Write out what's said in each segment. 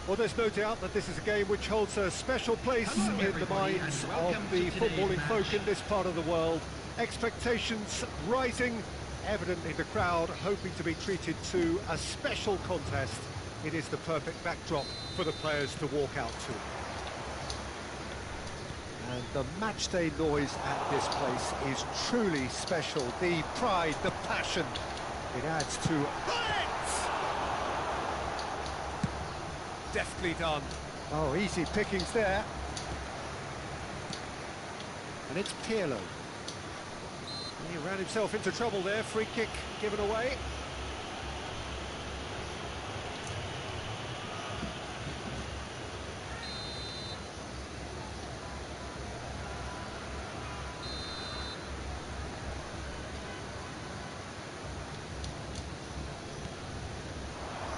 Well, there's no doubt that this is a game which holds a special place in the minds of the footballing folk in this part of the world. Expectations rising, evidently the crowd hoping to be treated to a special contest. It is the perfect backdrop for the players to walk out to. And the matchday noise at this place is truly special. The pride, the passion, it adds to... Deftly done. Oh, easy pickings there. And it's Pirlo. He ran himself into trouble there. Free kick given away.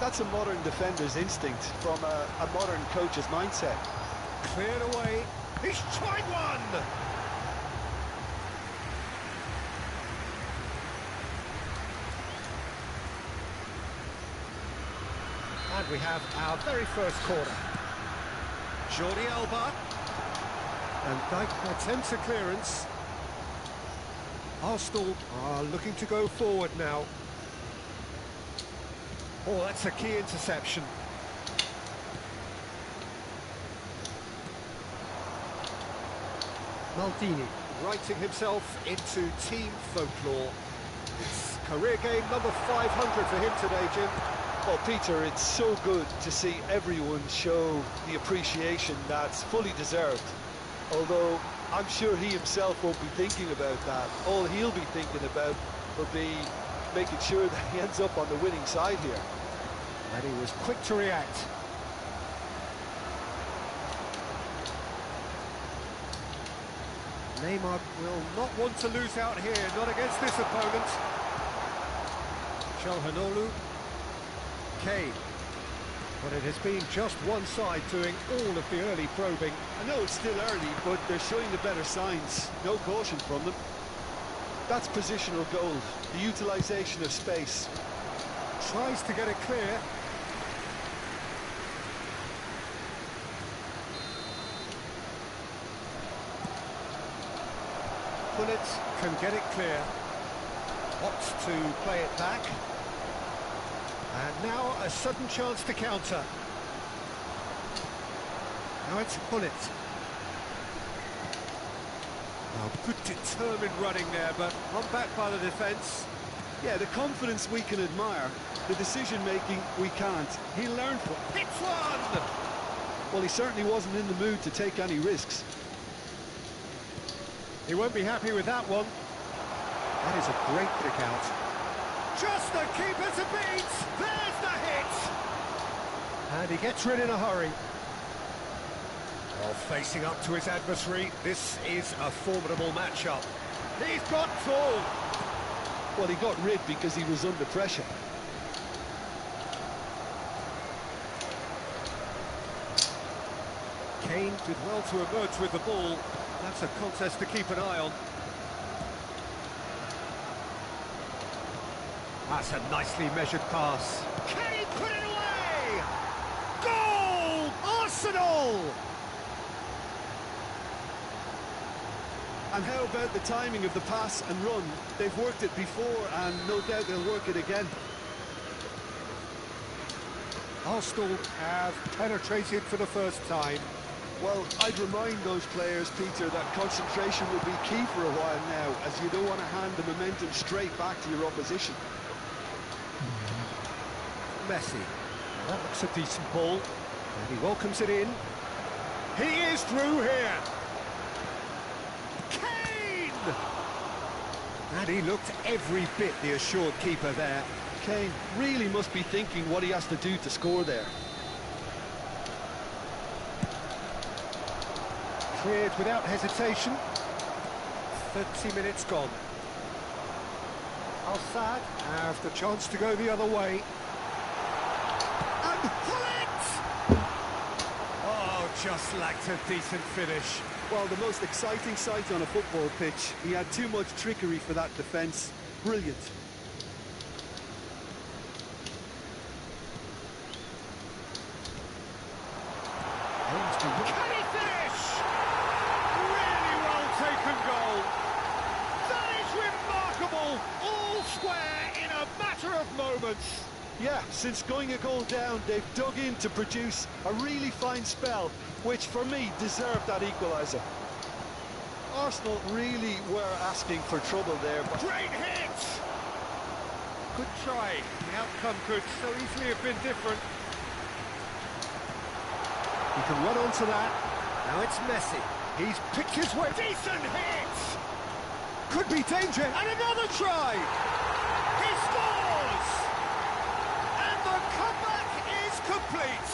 That's a modern defender's instinct from a modern coach's mindset. Cleared away. He's tried one! And we have our very first corner. Jordi Alba. And Dijk attempts a clearance. Arsenal are looking to go forward now. Oh, that's a key interception. Maldini writing himself into team folklore. It's career game number 500 for him today, Jim. Well, Peter, it's so good to see everyone show the appreciation that's fully deserved. Although I'm sure he himself won't be thinking about that. All he'll be thinking about will be making sure that he ends up on the winning side here. And he was quick to react. Neymar will not want to lose out here, not against this opponent. Calhanoglu. Kane. But it has been just one side doing all of the early probing. I know it's still early, but they're showing the better signs. No caution from them. That's positional goal, the utilisation of space. Tries to get it clear. Bullet can get it clear. Opts to play it back. And now a sudden chance to counter. Now it's Bullet. Oh, good determined running there, but run back by the defence. Yeah, the confidence we can admire, the decision-making we can't. He learned from it. Hits one! Well, he certainly wasn't in the mood to take any risks. He won't be happy with that one. That is a great kick out. Just the keeper to beat! There's the hit! And he gets rid in a hurry. Well, facing up to his adversary, this is a formidable matchup. He's got full! Well, he got rid because he was under pressure. Kane did well to emerge with the ball. That's a contest to keep an eye on. That's a nicely measured pass. Can he put it away? Goal! Arsenal! And how about the timing of the pass and run? They've worked it before, and no doubt they'll work it again. Arsenal have penetrated for the first time. Well, I'd remind those players, Peter, that concentration will be key for a while now, as you don't want to hand the momentum straight back to your opposition. Messi. That looks a decent ball. And he welcomes it in. He is through here. Kane! And he looked every bit the assured keeper there. Kane really must be thinking what he has to do to score there. Cleared without hesitation. 30 minutes gone. Al-Sad have the chance to go the other way. And pull it! Oh, just lacked a decent finish. Well, the most exciting sight on a football pitch. He had too much trickery for that defence. Brilliant. Can he finish? Really well taken goal. That is remarkable. All square in a matter of moments. Yeah, since going a goal down, they've dug in to produce a really fine spell, which for me deserved that equaliser. Arsenal really were asking for trouble there, but... Great hit! Good try. The outcome could so easily have been different. He can run onto that. Now it's Messi. He's picked his way. Decent hit! Could be danger. And another try! He scores! And the comeback is complete.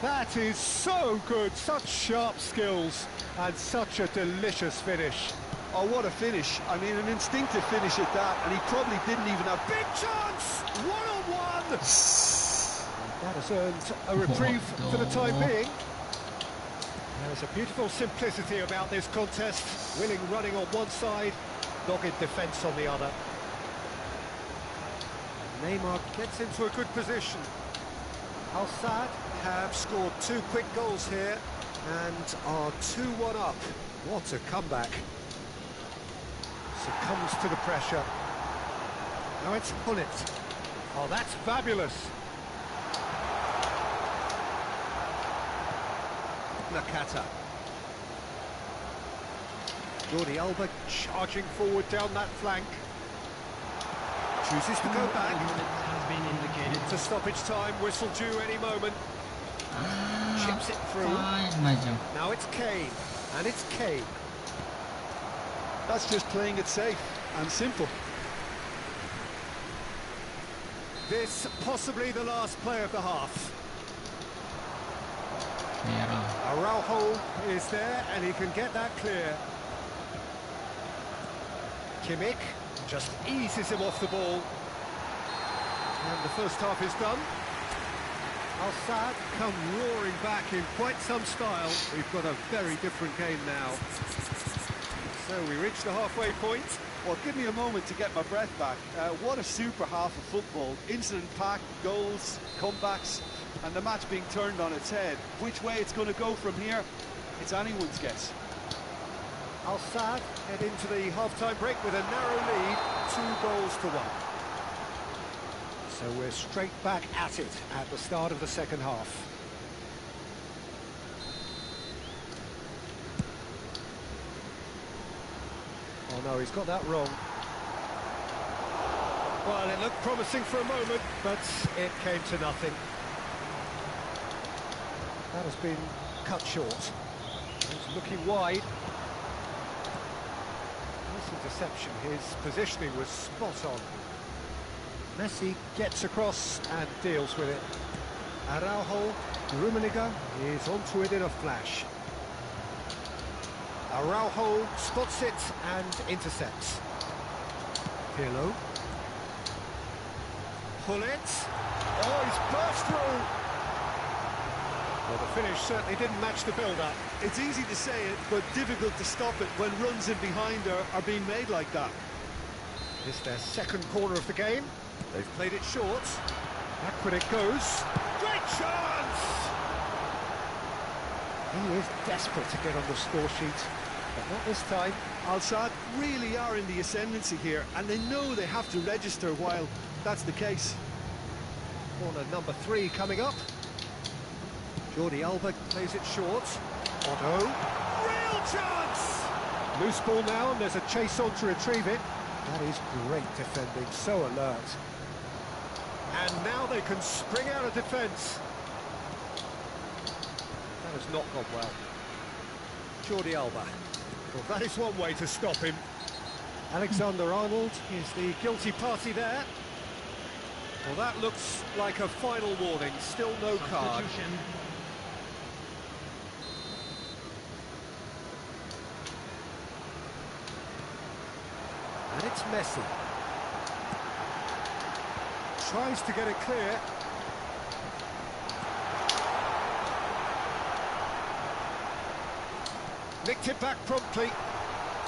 That is so good. Such sharp skills and such a delicious finish. Oh, what a finish. I mean, an instinctive finish at that, and he probably didn't even have... Big chance! One-on-one! That has earned a reprieve for the time being. There's a beautiful simplicity about this contest. Willing running on one side, dogged defence on the other. Neymar gets into a good position. Al-Sad have scored 2 quick goals here and are 2-1 up. What a comeback. Succumbs to the pressure. Now it's Hullet. Oh, that's fabulous. Nakata. Jordi Alba charging forward down that flank. Chooses to go back. Has been indicated. To stoppage time, whistle due any moment. Chips it through. Now it's Kane, and it's Kane. That's just playing it safe and simple. This possibly the last play of the half. Araujo is there, and he can get that clear. Kimmich just eases him off the ball. And the first half is done. Al-Sad come roaring back in quite some style. We've got a very different game now. So we reach the halfway point. Well, give me a moment to get my breath back. What a super half of football. Incident-packed, goals, comebacks, and the match being turned on its head. Which way it's going to go from here, it's anyone's guess. Al-Sad head into the half-time break with a narrow lead, 2-1. So we're straight back at it at the start of the second half. Oh no, he's got that wrong. Well, it looked promising for a moment, but it came to nothing. That has been cut short. He's looking wide. Nice interception. His positioning was spot on. Messi gets across and deals with it. Araujo, Rummenigge is onto it in a flash. Araujo spots it and intercepts. Hallo. Hullet. Oh, he's burst through. Well, the finish certainly didn't match the build-up. It's easy to say it, but difficult to stop it when runs in behind are being made like that. This is their second corner of the game. They've played it short. Backward it goes. Great chance! He is desperate to get on the score sheet, but not this time. Al-Sad really are in the ascendancy here, and they know they have to register while that's the case. Corner number 3 coming up. Jordi Alba plays it short. Otto. Real chance! Loose ball now, and there's a chase on to retrieve it. That is great defending, so alert. And now they can spring out of defence. That has not gone well. Jordi Alba. Well, that is one way to stop him. Alexander-Arnold is the guilty party there. Well, that looks like a final warning. Still no card. And it's Messi. Tries to get it clear. Nicked it back promptly.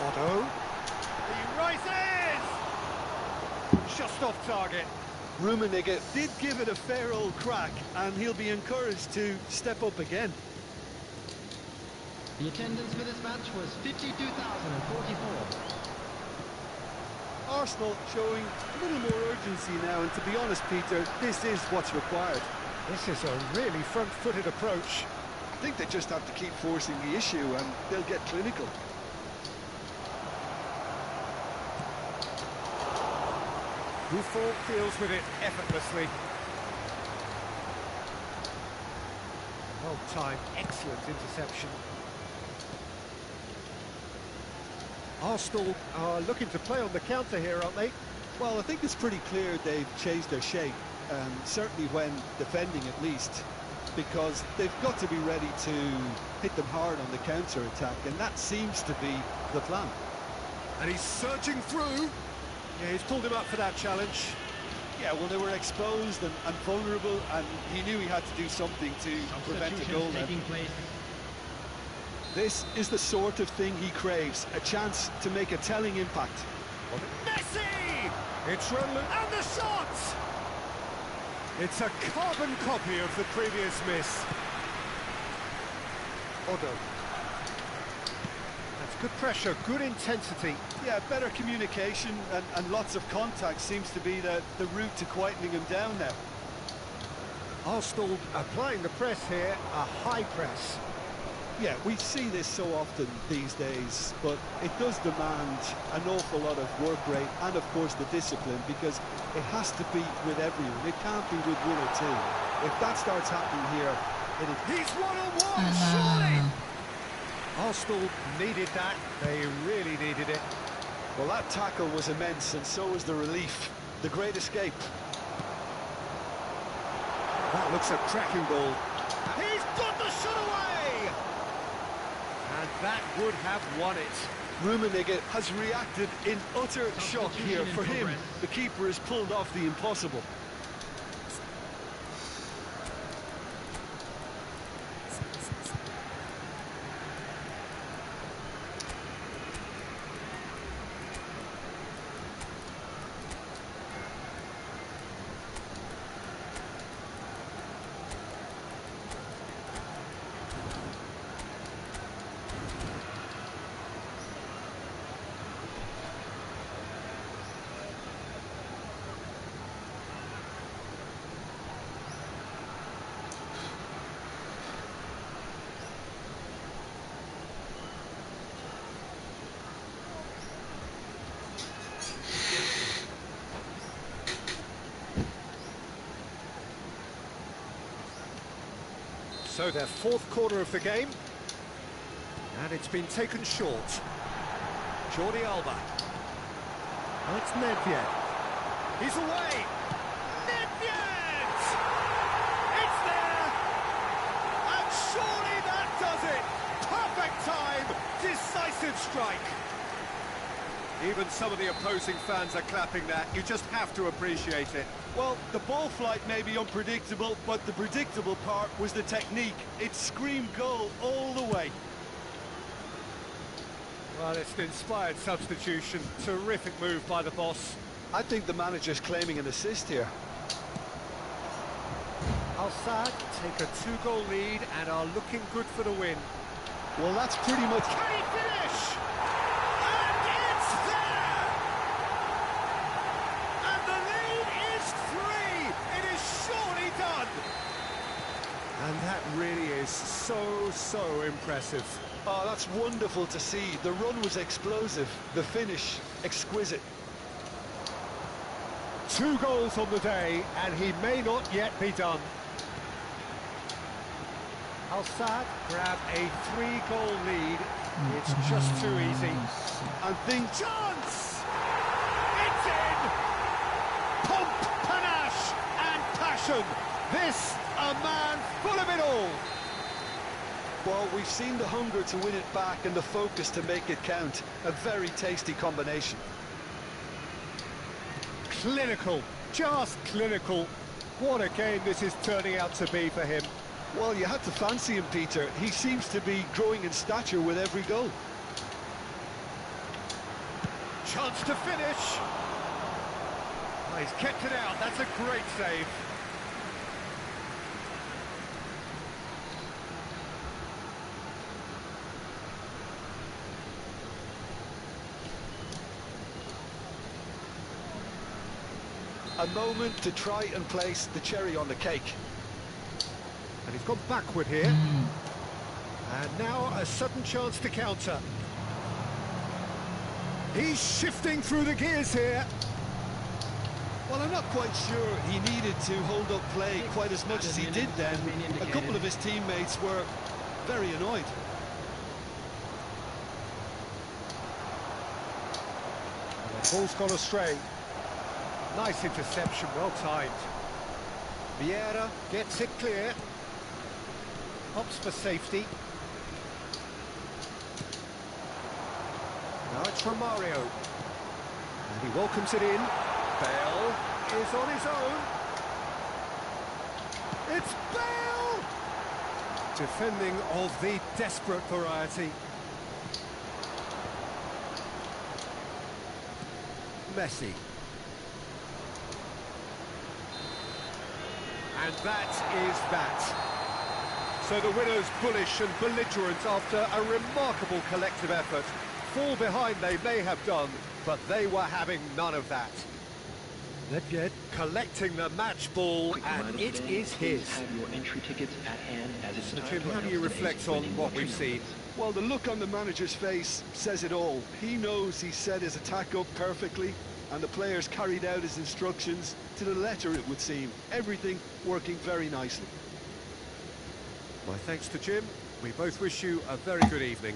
Otto. He rises! Just off target. Rummenigge did give it a fair old crack, and he'll be encouraged to step up again. The attendance for this match was 52,044. Arsenal showing a little more urgency now, and to be honest, Peter, this is what's required. This is a really front-footed approach. I think they just have to keep forcing the issue, and they'll get clinical. Buffon deals with it effortlessly. Well-timed, excellent interception. Arsenal are looking to play on the counter here, aren't they? Well, I think it's pretty clear they've changed their shape, certainly when defending at least, because they've got to be ready to hit them hard on the counter-attack, and that seems to be the plan. And he's surging through. Yeah, he's pulled him up for that challenge. Yeah, well, they were exposed and vulnerable, and he knew he had to do something to prevent a goal then. This is the sort of thing he craves, a chance to make a telling impact. Messi! It's run and the shot! It's a carbon copy of the previous miss. Otto. That's good pressure, good intensity. Yeah, better communication and lots of contact seems to be the route to quietening him down now. Arsenal applying the press here, a high press. Yeah, we see this so often these days, but it does demand an awful lot of work rate and, of course, the discipline, because it has to be with everyone. It can't be with one or two. If that starts happening here, he's one-on-one, surely! Arsenal needed that. They really needed it. Well, that tackle was immense, and so was the relief. The great escape. That looks a cracking ball. He's got the shot away! And that would have won it. Rummenigge has reacted in utter shock here. For him, the keeper has pulled off the impossible. So their fourth quarter of the game, and it's been taken short. Jordi Alba. Oh, it's Nedved. He's away. Nedved! It's there! And surely that does it! Perfect time! Decisive strike! Even some of the opposing fans are clapping that. You just have to appreciate it. Well, the ball flight may be unpredictable, but the predictable part was the technique. It screamed goal all the way. Well, it's an inspired substitution. Terrific move by the boss. I think the manager's claiming an assist here. Al-Sadd take a 2-goal lead and are looking good for the win. Well, that's pretty much... Can he finish? And it's there! And the lead is 3! It is surely done! And that really is so impressive. Oh, that's wonderful to see. The run was explosive, the finish exquisite. 2 goals on the day, and he may not yet be done. Al-Sadd grab a 3-goal lead. It's just too easy. And think chance! action. This, a man full of it all. Well, we've seen the hunger to win it back and the focus to make it count. A very tasty combination. Clinical, just clinical. What a game this is turning out to be for him. Well, you had to fancy him, Peter. He seems to be growing in stature with every goal. Chance to finish. Oh, he's kept it out. That's a great save. A moment to try and place the cherry on the cake. And he's gone backward here. And now a sudden chance to counter. He's shifting through the gears here. Well, I'm not quite sure he needed to hold up play quite as much as he did then. A couple of his teammates were very annoyed. The ball's gone astray. Nice interception, well timed. Vieira gets it clear. Opts for safety. Now it's from Mario. And he welcomes it in. Bale is on his own. It's Bale! Defending of the desperate variety. Messi. And that is that. So the winners bullish and belligerent after a remarkable collective effort. Fall behind they may have done, but they were having none of that. Nedved collecting the match ball, and it is his. Have your entry tickets at hand as it's So Jim, how do you reflect on what we've seen? Well, the look on the manager's face says it all. He knows he set his attack up perfectly, and the players carried out his instructions to the letter, it would seem. Everything working very nicely. My thanks to Jim. We both wish you a very good evening.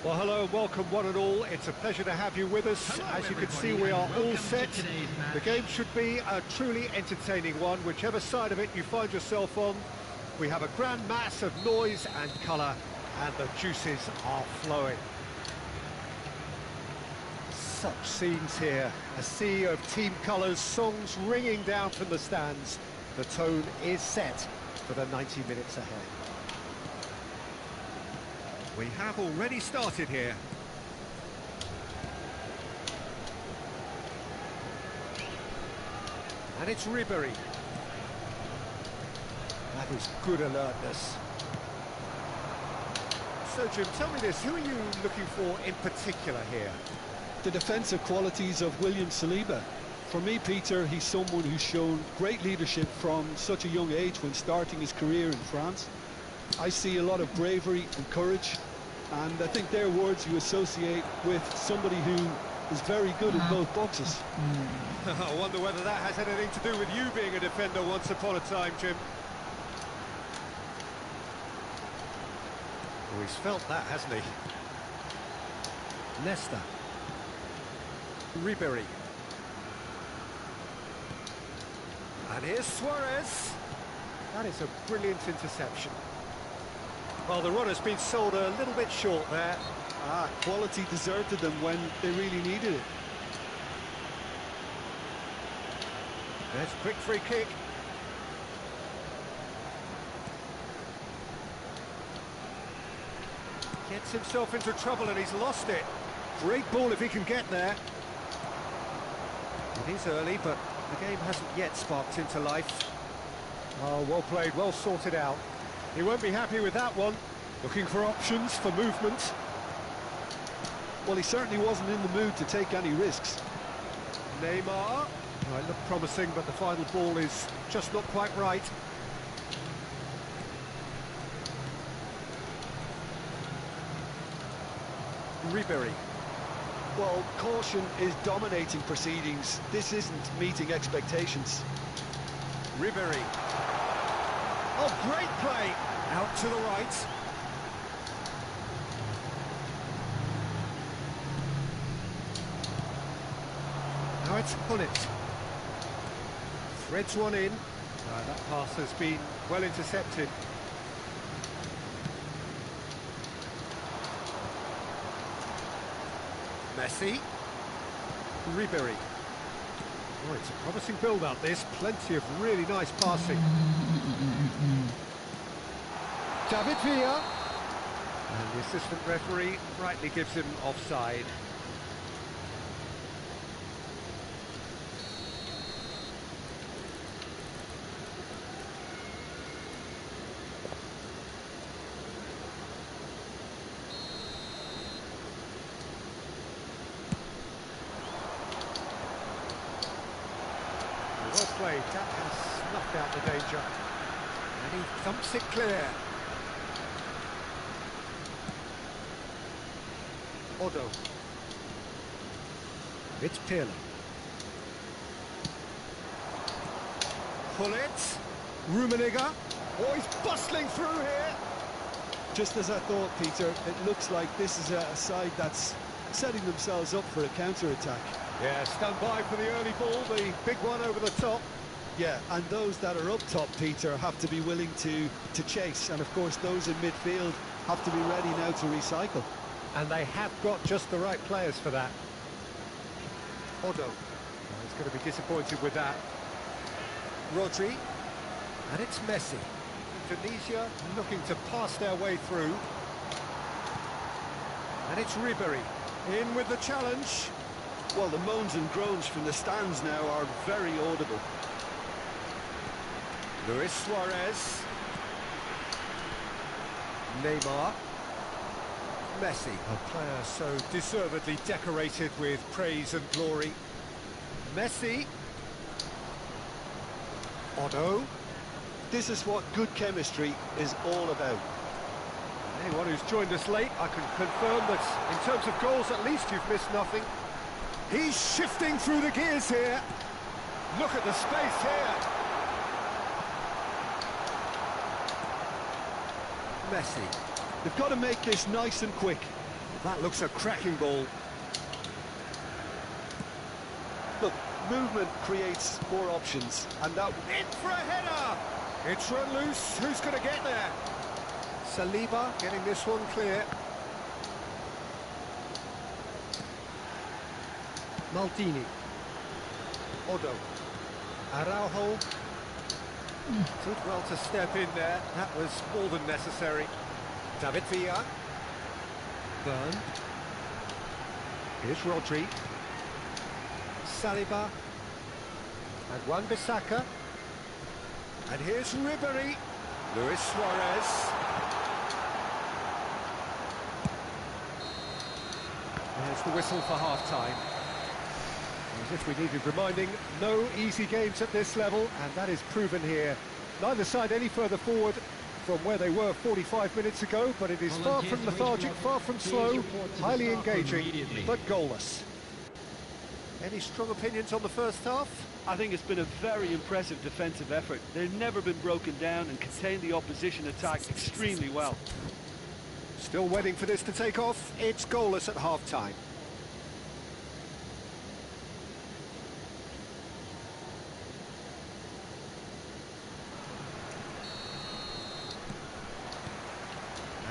Well, hello and welcome one and all. It's a pleasure to have you with us. Hello, As you can see, everybody, we are and all welcome set. to today's match. The game should be a truly entertaining one, whichever side of it you find yourself on. We have a grand mass of noise and colour, and the juices are flowing. Such scenes here. A sea of team colours, songs ringing down from the stands. The tone is set for the 90 minutes ahead. We have already started here. And it's Ribery. That is good alertness. So, Jim, tell me this, who are you looking for in particular here? The defensive qualities of William Saliba. For me, Peter, he's someone who's shown great leadership from such a young age when starting his career in France. I see a lot of bravery and courage, and I think they're words you associate with somebody who is very good in both boxes. I wonder whether that has anything to do with you being a defender once upon a time, Jim. Oh, he's felt that, hasn't he? Leicester. Ribery. And here's Suarez. That is a brilliant interception. Well, the runner's been sold a little bit short there. Quality deserted them when they really needed it. There's a quick free kick. Gets himself into trouble and he's lost it. Great ball if he can get there. It is early, but the game hasn't yet sparked into life. Oh, well played, well sorted out. He won't be happy with that one. Looking for options, for movement. Well, he certainly wasn't in the mood to take any risks. Neymar. Right, looked promising, but the final ball is just not quite right. Ribery. Well, caution is dominating proceedings. This isn't meeting expectations. Ribery. Oh, great play! Out to the right. Now it's Hullet. Threads one in. That pass has been well intercepted. Messi. Ribery. Oh, it's a promising build-up, this. Plenty of really nice passing. David Villa. And the assistant referee rightly gives him offside. Well played, that has snuffed out the danger. And he thumps it clear. Odo. It's Pirlo. Hullet. Rummenigge. Oh, he's bustling through here. Just as I thought, Peter, it looks like this is a side that's setting themselves up for a counter-attack. Yeah, stand by for the early ball, the big one over the top. Yeah, and those that are up top, Peter, have to be willing to chase. And, of course, those in midfield have to be ready now to recycle. And they have got just the right players for that. Odo. Oh, he's going to be disappointed with that. Rodri. And it's Messi. Indonesia looking to pass their way through. And it's Ribery. In with the challenge. Well, the moans and groans from the stands now are very audible. Luis Suarez. Neymar. Messi, a player so deservedly decorated with praise and glory. Messi. Odo. This is what good chemistry is all about. Anyone who's joined us late, I can confirm that in terms of goals, at least you've missed nothing. He's shifting through the gears here. Look at the space here. Messi. They've got to make this nice and quick. That looks a cracking ball. Look, movement creates more options, and that... In for a header! It's run loose. Who's going to get there? Saliba getting this one clear. Maldini. Odo. Araujo. Did well to step in there. That was more than necessary. David Villa. Byrne. Here's Rodri. Saliba. And Wan-Bissaka. And here's Ribery. Luis Suarez. There's the whistle for half-time. As if we needed reminding, no easy games at this level, and that is proven here. Neither side any further forward from where they were 45 minutes ago, but it is far from lethargic, far from slow, highly engaging, but goalless. Any strong opinions on the first half? I think it's been a very impressive defensive effort. They've never been broken down and contained the opposition attack extremely well. Still waiting for this to take off. It's goalless at half-time.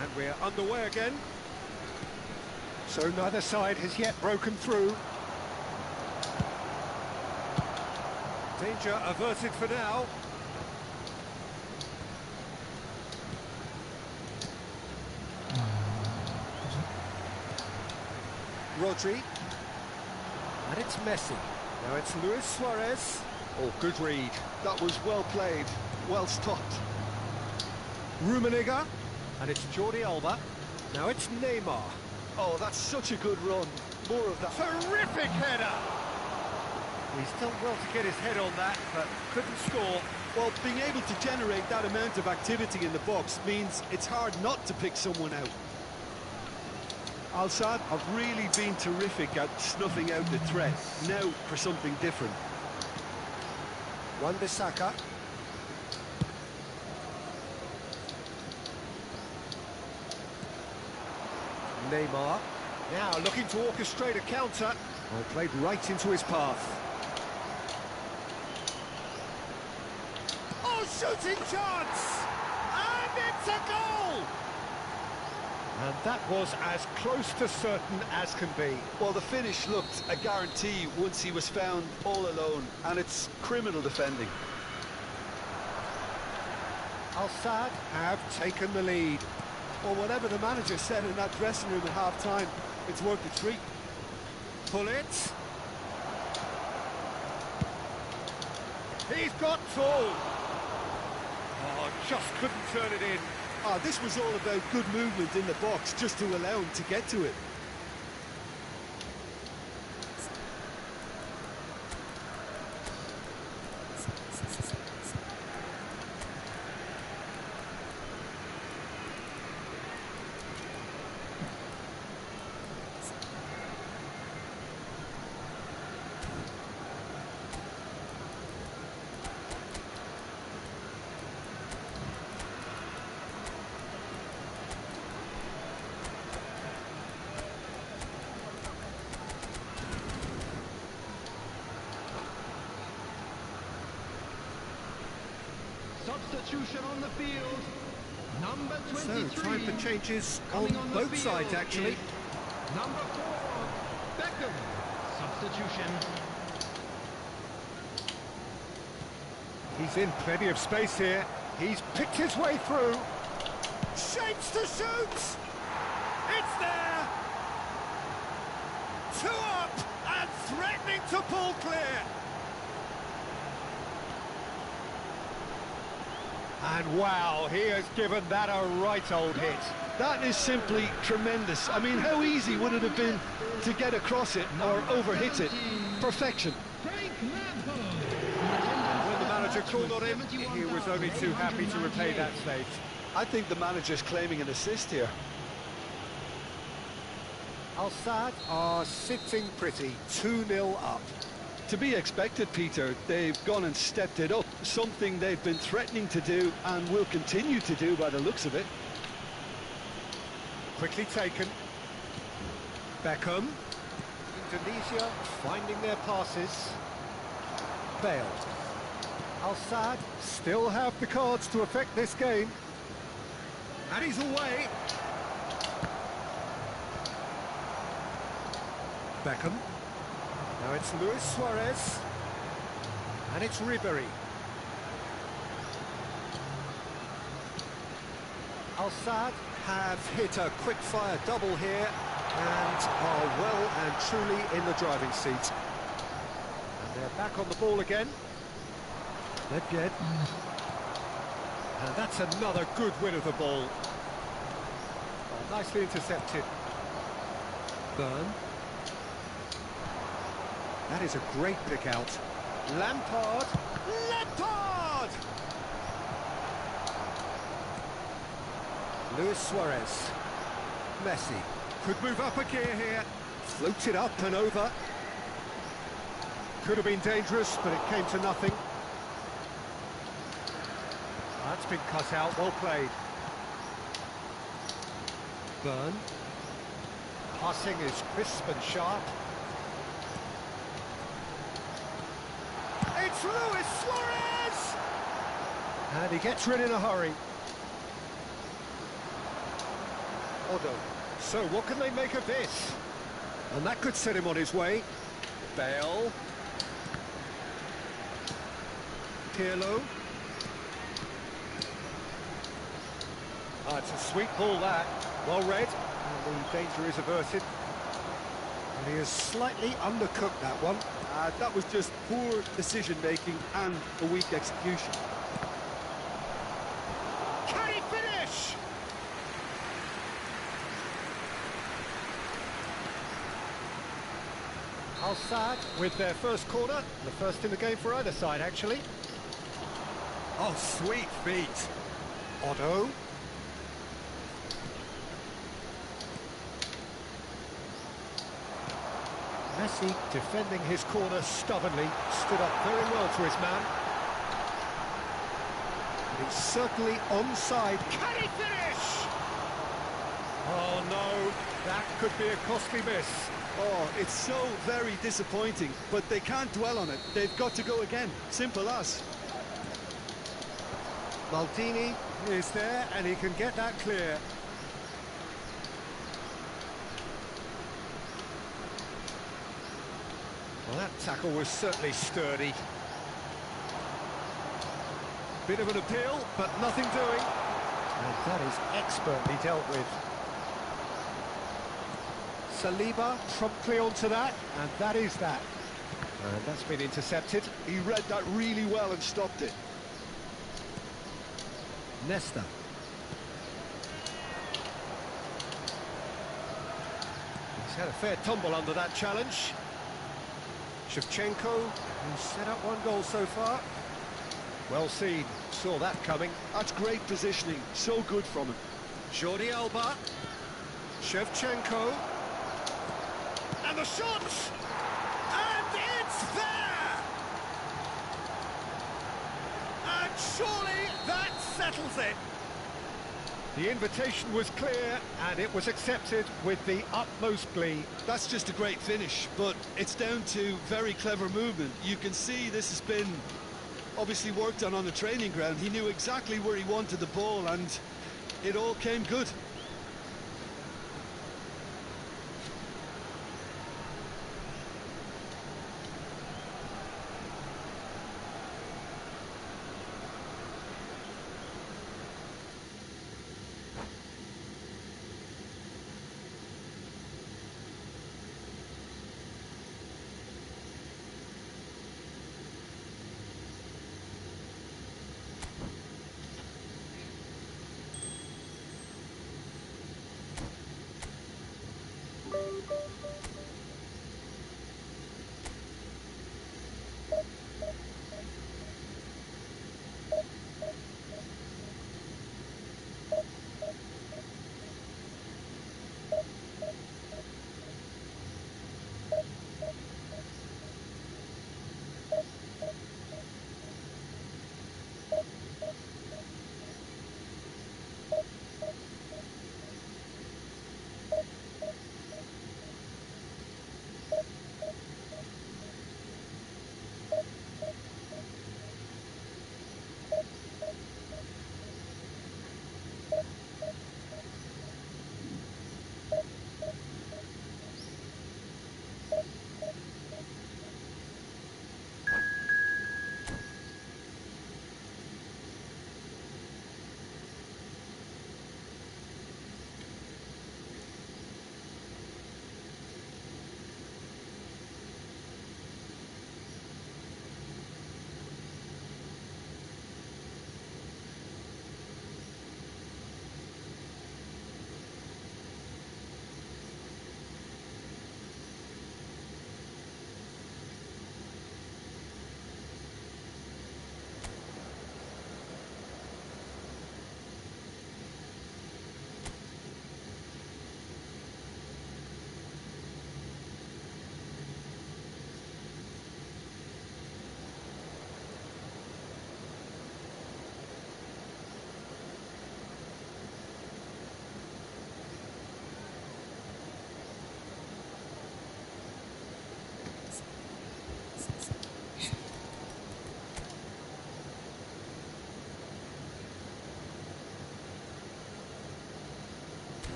And we're underway again. So neither side has yet broken through. Danger averted for now. Rodri. And it's Messi. Now it's Luis Suarez. Oh, good read. That was well played, well stopped. Rummenigge. And it's Jordi Alba. Now it's Neymar. Oh, that's such a good run. More of that. Terrific header! He's done well to get his head on that, but couldn't score. Well, being able to generate that amount of activity in the box means it's hard not to pick someone out. Al-Sadd have really been terrific at snuffing out the threat. Now for something different. Wan-Bissaka. Neymar. Now looking to orchestrate a counter. Well, played right into his path. Oh, shooting chance! And it's a goal! And that was as close to certain as can be. Well, the finish looked a guarantee once he was found all alone, and it's criminal defending. Al-Sadd have taken the lead. Well, whatever the manager said in that dressing room at half-time, it's worth the treat. Pull it. He's got two. Oh, just couldn't turn it in. Ah, this was all about good movement in the box, just to allow him to get to it. Substitution on the field. Number 23. So, time for changes on both sides, actually. Number 4, Beckham. Substitution. He's in plenty of space here. He's picked his way through. Shapes to shoot! It's there! 2 up and threatening to pull clear. And wow, he has given that a right old hit. That is simply tremendous. I mean, how easy would it have been to get across it or overhit it? Perfection. When the manager called on him, he was only too happy to repay that save. I think the manager's claiming an assist here. Al-Sadd are sitting pretty, 2-0 up. To be expected, Peter. They've gone and stepped it up, something they've been threatening to do and will continue to do by the looks of it. Quickly taken. Beckham. Indonesia finding their passes. Bale. Al-Sadd still have the cards to affect this game. And he's away. Beckham. Now it's Luis Suarez. And it's Ribery. Al-Sadd have hit a quick-fire double here and are well and truly in the driving seat. And they're back on the ball again. Nedved. And that's another good win of the ball. Nicely intercepted. Byrne. That is a great pick out. Lampard! Lampard! Luis Suarez. Messi could move up a gear here. Floated up and over. Could have been dangerous, but it came to nothing. That's been cut out, well played. Byrne. Passing is crisp and sharp. It's Luis Suarez! And he gets rid in a hurry. Otto. So what can they make of this? And that could set him on his way. Bale. Pirlo. It's a sweet ball that. Well read. And the danger is averted. And he has slightly undercooked that one. That was just poor decision-making and a weak execution. Can he finish? Al-Sadd with their first corner, the first in the game for either side, actually. Oh, sweet feet. Otto. Messi defending his corner stubbornly, stood up very well to his man. And he's certainly onside. Can he finish? Oh no, that could be a costly miss. Oh, it's so very disappointing, but they can't dwell on it. They've got to go again. Simple as. Maldini is there and he can get that clear. Well, that tackle was certainly sturdy. Bit of an appeal, but nothing doing. And that is expertly dealt with. Saliba promptly onto that, and that is that. And that's been intercepted. He read that really well and stopped it. Nesta. He's had a fair tumble under that challenge. Shevchenko, who's set up one goal so far. Well seen, saw that coming. That's great positioning, so good from him. Jordi Alba. Shevchenko. And the shot! And it's there! And surely that settles it. The invitation was clear and it was accepted with the utmost glee. That's just a great finish, but it's down to very clever movement. You can see this has been obviously worked on the training ground. He knew exactly where he wanted the ball and it all came good.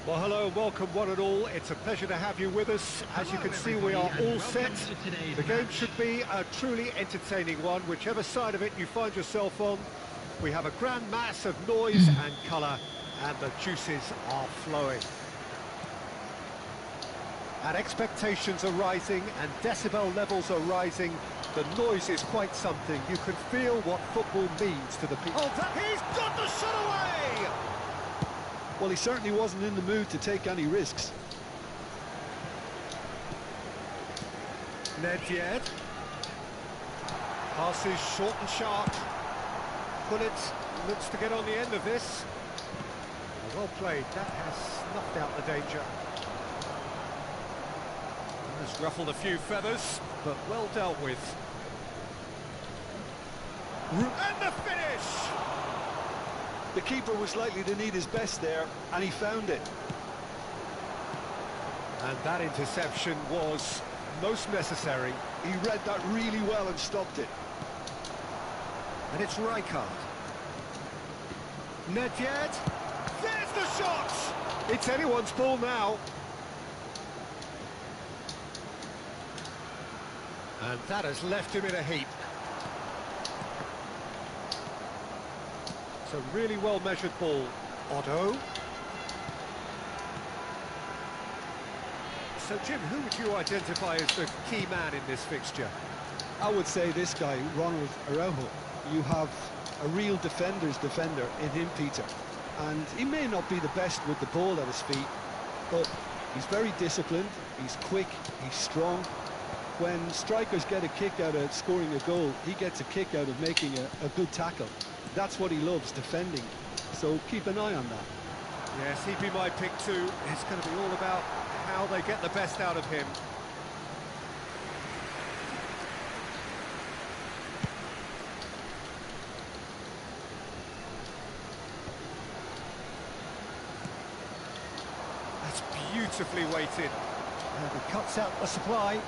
Well, hello and welcome one and all. It's a pleasure to have you with us. As you can see, we are all set. The game should be a truly entertaining one, whichever side of it you find yourself on. We have a grand mass of noise and colour, and the juices are flowing. And expectations are rising, and decibel levels are rising. The noise is quite something. You can feel what football means to the people. Oh, he's got the shot away! Well, he certainly wasn't in the mood to take any risks. Nedved. Passes short and sharp. Bullet looks to get on the end of this. Well played. That has snuffed out the danger. Has ruffled a few feathers, but well dealt with. And the finish! The keeper was likely to need his best there, and he found it. And that interception was most necessary. He read that really well and stopped it. And it's Rijkaard. Nedved. There's the shot! It's anyone's ball now. And that has left him in a heap. It's a really well-measured ball. Otto. So, Jim, who would you identify as the key man in this fixture? I would say this guy, Ronald Araujo. You have a real defender's defender in him, Peter. And he may not be the best with the ball at his feet, but he's very disciplined, he's quick, he's strong. When strikers get a kick out of scoring a goal, he gets a kick out of making a good tackle. That's what he loves, defending. So keep an eye on that. Yes, he'd be my pick too. It's going to be all about how they get the best out of him. That's beautifully weighted. And he cuts out the supply.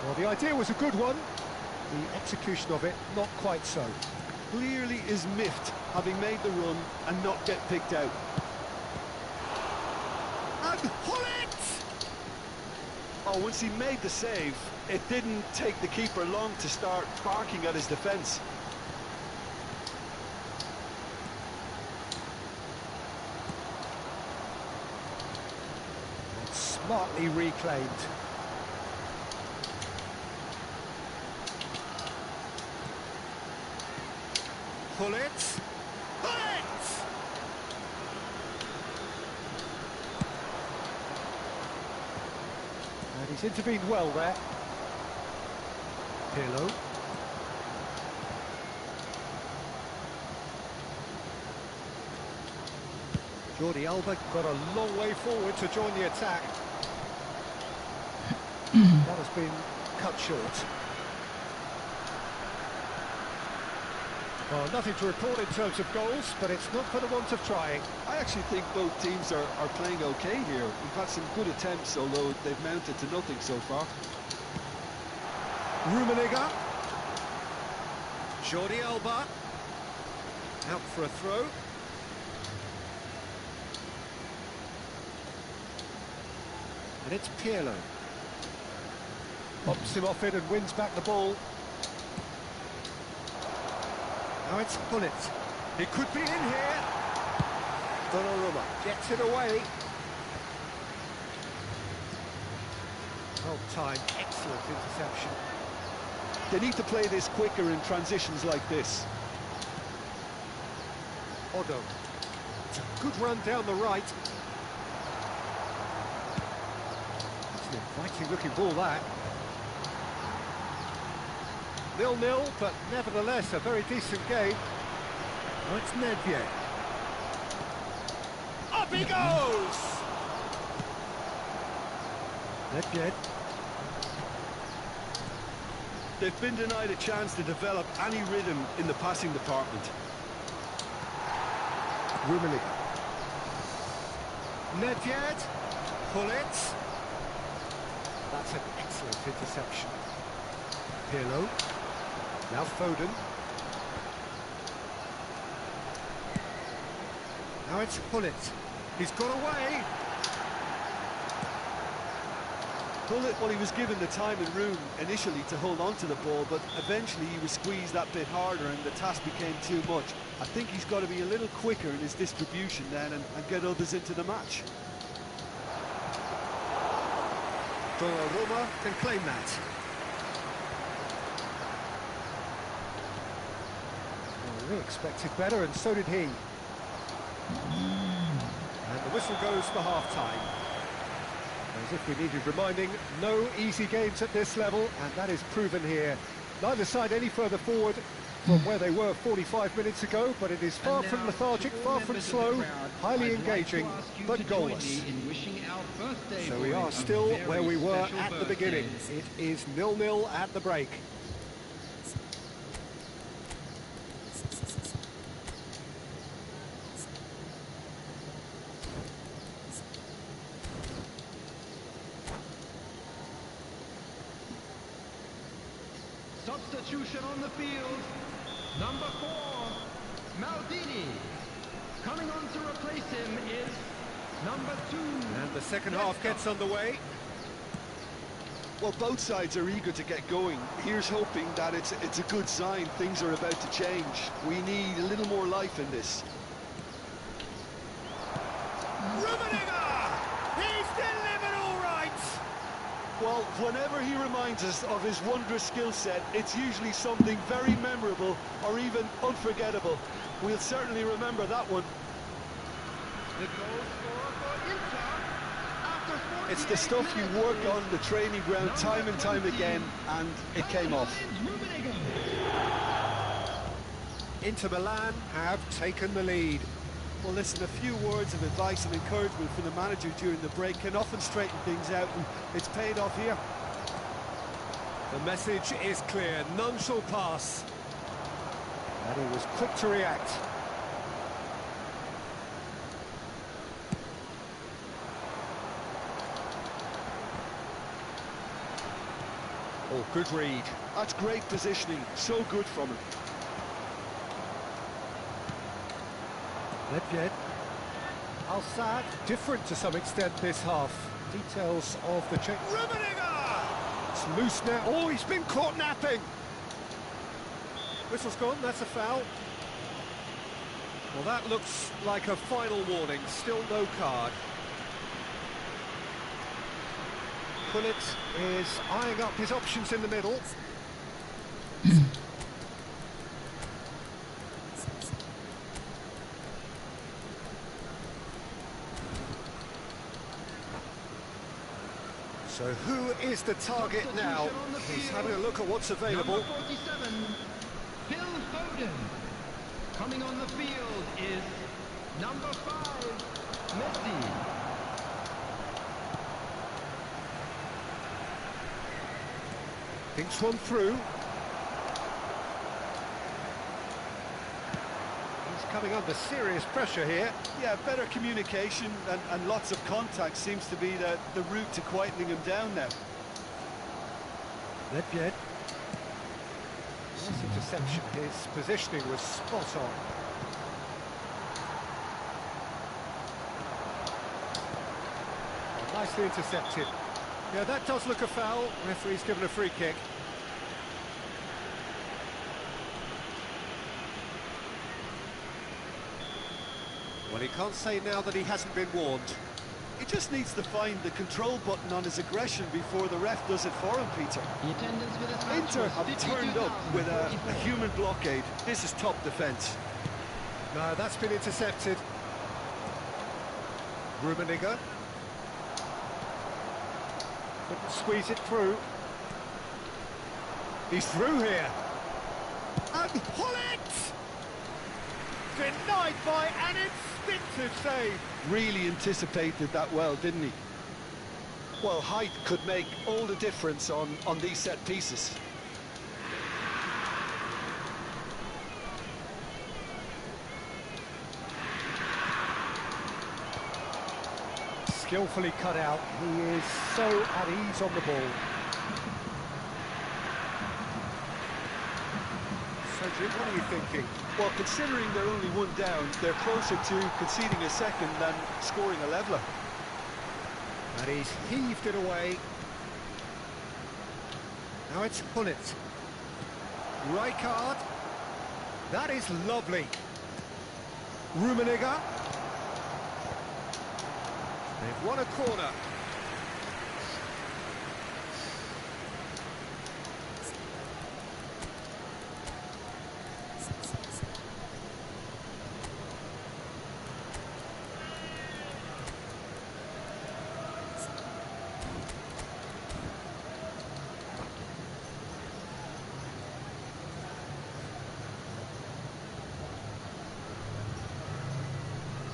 Well, the idea was a good one. The execution of it, not quite so. Clearly is miffed, having made the run and not get picked out. And Hullet! Oh, once he made the save, it didn't take the keeper long to start barking at his defence. And smartly reclaimed. Hullet! Hullet! And he's intervened well there. Hallo. Jordi Alba got a long way forward to join the attack. That has been cut short. Well, nothing to report in terms of goals, but it's not for the want of trying. I actually think both teams are playing okay here. We've had some good attempts, although they've mounted to nothing so far. Rummenigge. Jordi Alba. Out for a throw. And it's Pirlo. Pops him off it and wins back the ball. Now it's Hullet. It could be in here. Donnarumma gets it away. Well timed, excellent interception. They need to play this quicker in transitions like this. Otto. It's a good run down the right. It's an inviting looking ball, that. 0-0, but nevertheless a very decent game. Oh, it's Nedved. Up he goes! Nedved. They've been denied a chance to develop any rhythm in the passing department. Rummenigge. Nedved. Hullet. That's an excellent interception. Pirlo. Now Foden. Now it's Hullet. He's got away. Well, he was given the time and room initially to hold on to the ball, but eventually he was squeezed that bit harder and the task became too much. I think he's got to be a little quicker in his distribution then and get others into the match. Roma can claim that. Well, we expected better, and so did he. And the whistle goes for half-time. As if we needed reminding, no easy games at this level, and that is proven here. Neither side any further forward from where they were 45 minutes ago, but it is far from lethargic, far from slow, highly engaging, but goalless. So we are still where we were at the beginning. It is 0-0 at the break. Substitution on the field. Number 4, Maldini. Coming on to replace him is number 2. And the second half gets underway. Well, both sides are eager to get going. Here's hoping that it's a good sign. Things are about to change. We need a little more life in this. He's delivered all right! Well, whenever he reminds us of his wondrous skill set, it's usually something very memorable or even unforgettable. We'll certainly remember that one. The goal scorer for Inter after It's the stuff you work on the training ground time and time again, and it came off. Inter Milan have taken the lead. Well, listen, a few words of advice and encouragement from the manager during the break can often straighten things out, and it's paid off here. The message is clear, none shall pass. And he was quick to react. Oh, good read. That's great positioning, so good from him. Ledjed. Al-Sad, different to some extent this half. Details of the change. It's loose now. Oh, he's been caught napping. Whistle's gone, that's a foul. Well, that looks like a final warning. Still no card. Pullet is eyeing up his options in the middle. So who is the target now? He's having a look at what's available. Number 47, Phil Foden. Coming on the field is number 5, Messi. Thinks one through. He's coming under serious pressure here. Yeah, better communication and lots of contact seems to be the route to quietening him down now. Ledjed. Nice interception. His positioning was spot on. Oh, nicely intercepted. Yeah, that does look a foul. Referee's given a free kick. Well, he can't say now that he hasn't been warned. He just needs to find the control button on his aggression before the ref does it for him, Peter. The attendance for this match Inter was have turned up with a human blockade. This is top defence. No, that's been intercepted. Rummenigge. Couldn't squeeze it through. He's through here. And Pullet! Denied by an instinctive save. Really anticipated that well, didn't he? Well, height could make all the difference on these set pieces. Skillfully cut out. He is so at ease on the ball. So imagine. What are you thinking? Well, considering they're only one down, they're closer to conceding a second than scoring a leveller. And he's heaved it away. Now it's Hullet. Rijkaard. That is lovely. Rummenigge. They've won a corner.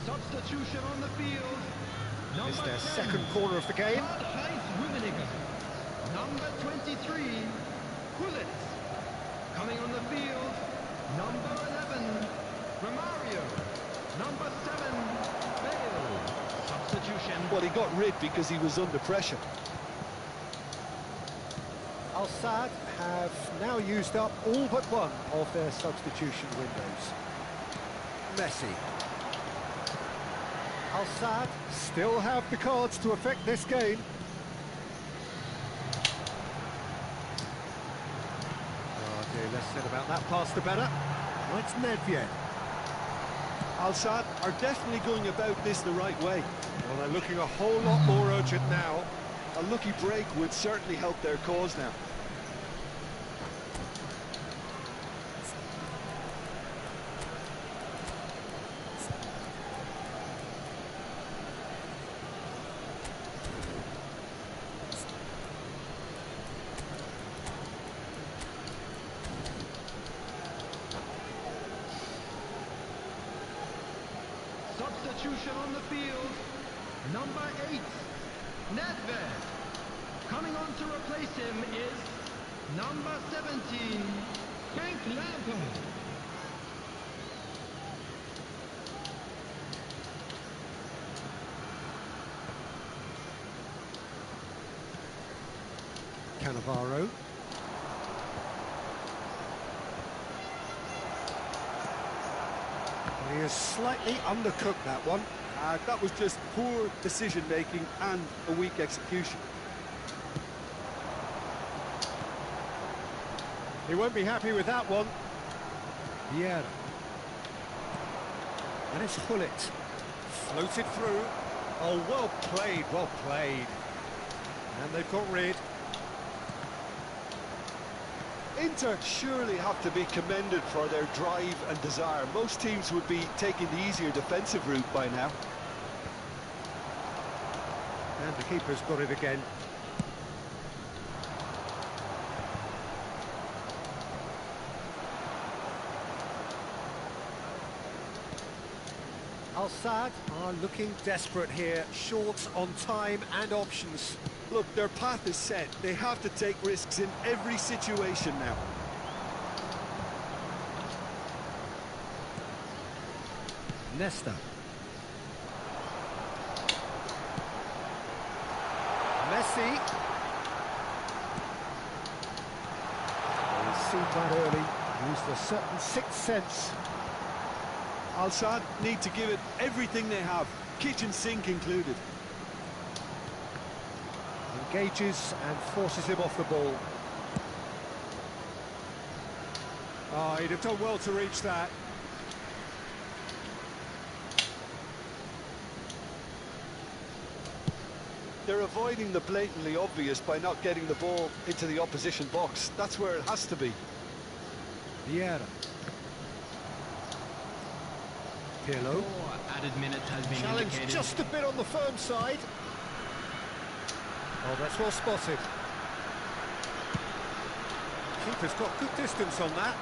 Substitution on the field. It's Number their 10, second corner of the game. Karl-Heinz Rummenigge. Number 23, Hullet. Coming on the field, number 11, Romario. Number 7, Bale. Substitution. Well, he got rid because he was under pressure. Al-Sadd have now used up all but one of their substitution windows. Messi. Al-Sadd still have the cards to affect this game. Oh dear, less said about that pass the better. Well, it's Nedved. Al-Sadd are definitely going about this the right way. Well, they're looking a whole lot more urgent now. A lucky break would certainly help their cause now. Substitution on the field, number 8, Nedved. Coming on to replace him is number 17, Frank Lampard. Cannavaro. He has slightly undercooked that one. That was just poor decision-making and a weak execution. He won't be happy with that one. Vieira. And it's Hullet. Floated through. Oh, well played, well played. And they've got rid. Inter surely have to be commended for their drive and desire. Most teams would be taking the easier defensive route by now. And the keeper's got it again. Al-Sadd are looking desperate here, short on time and options. Look, their path is set. They have to take risks in every situation now. Nesta. Messi. He's seen that early, used a certain sixth sense. Al-Sadd need to give it everything they have, kitchen sink included. Engages and forces him off the ball. Oh, he'd have done well to reach that. They're avoiding the blatantly obvious by not getting the ball into the opposition box. That's where it has to be. Vieira. Pirlo. 4 added minutes has been Challenge indicated. just a bit on the firm side. Oh, that's well spotted. Keeper's got good distance on that.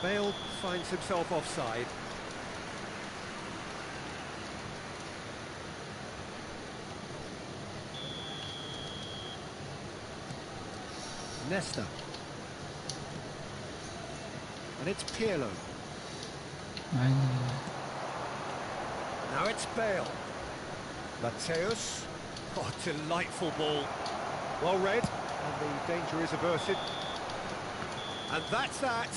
Bale finds himself offside. Nesta. And it's Pirlo. Now it's Bale. Mateus. Oh, delightful ball. Well read, and the danger is averted. And that's that.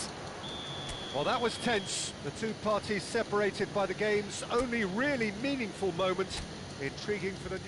Well, that was tense. The two parties separated by the game's only really meaningful moment. Intriguing for the new...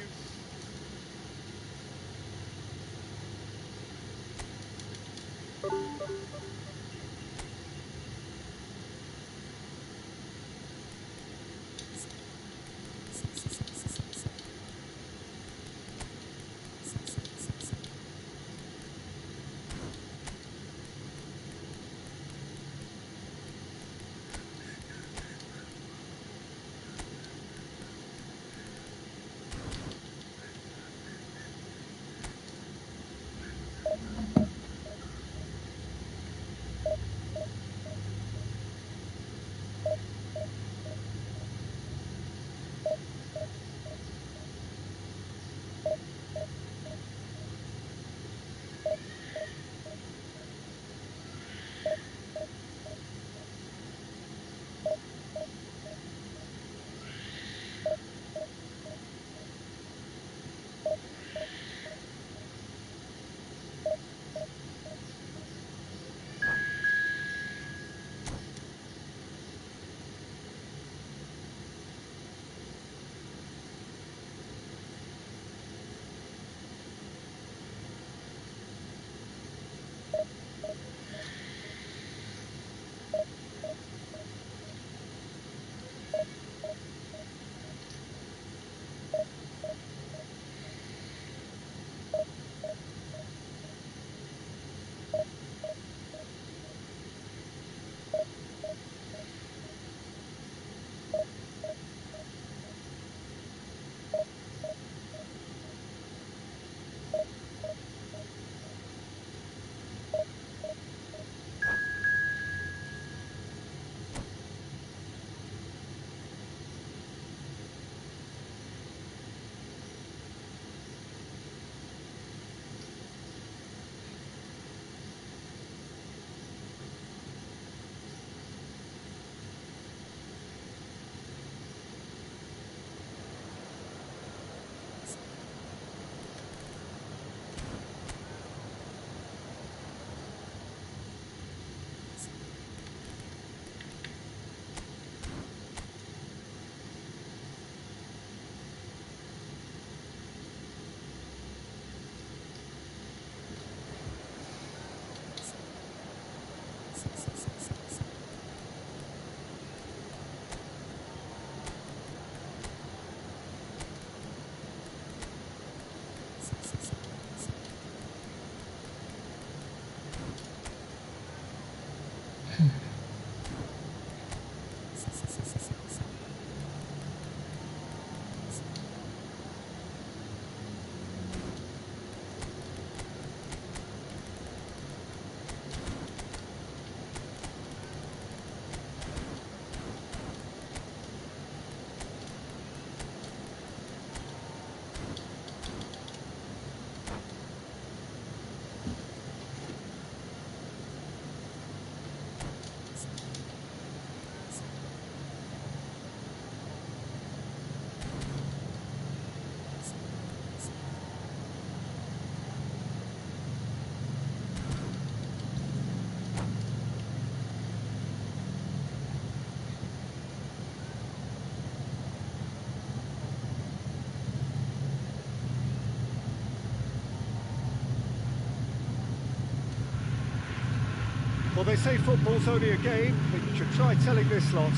Well, they say football's only a game, but you should try telling this lot.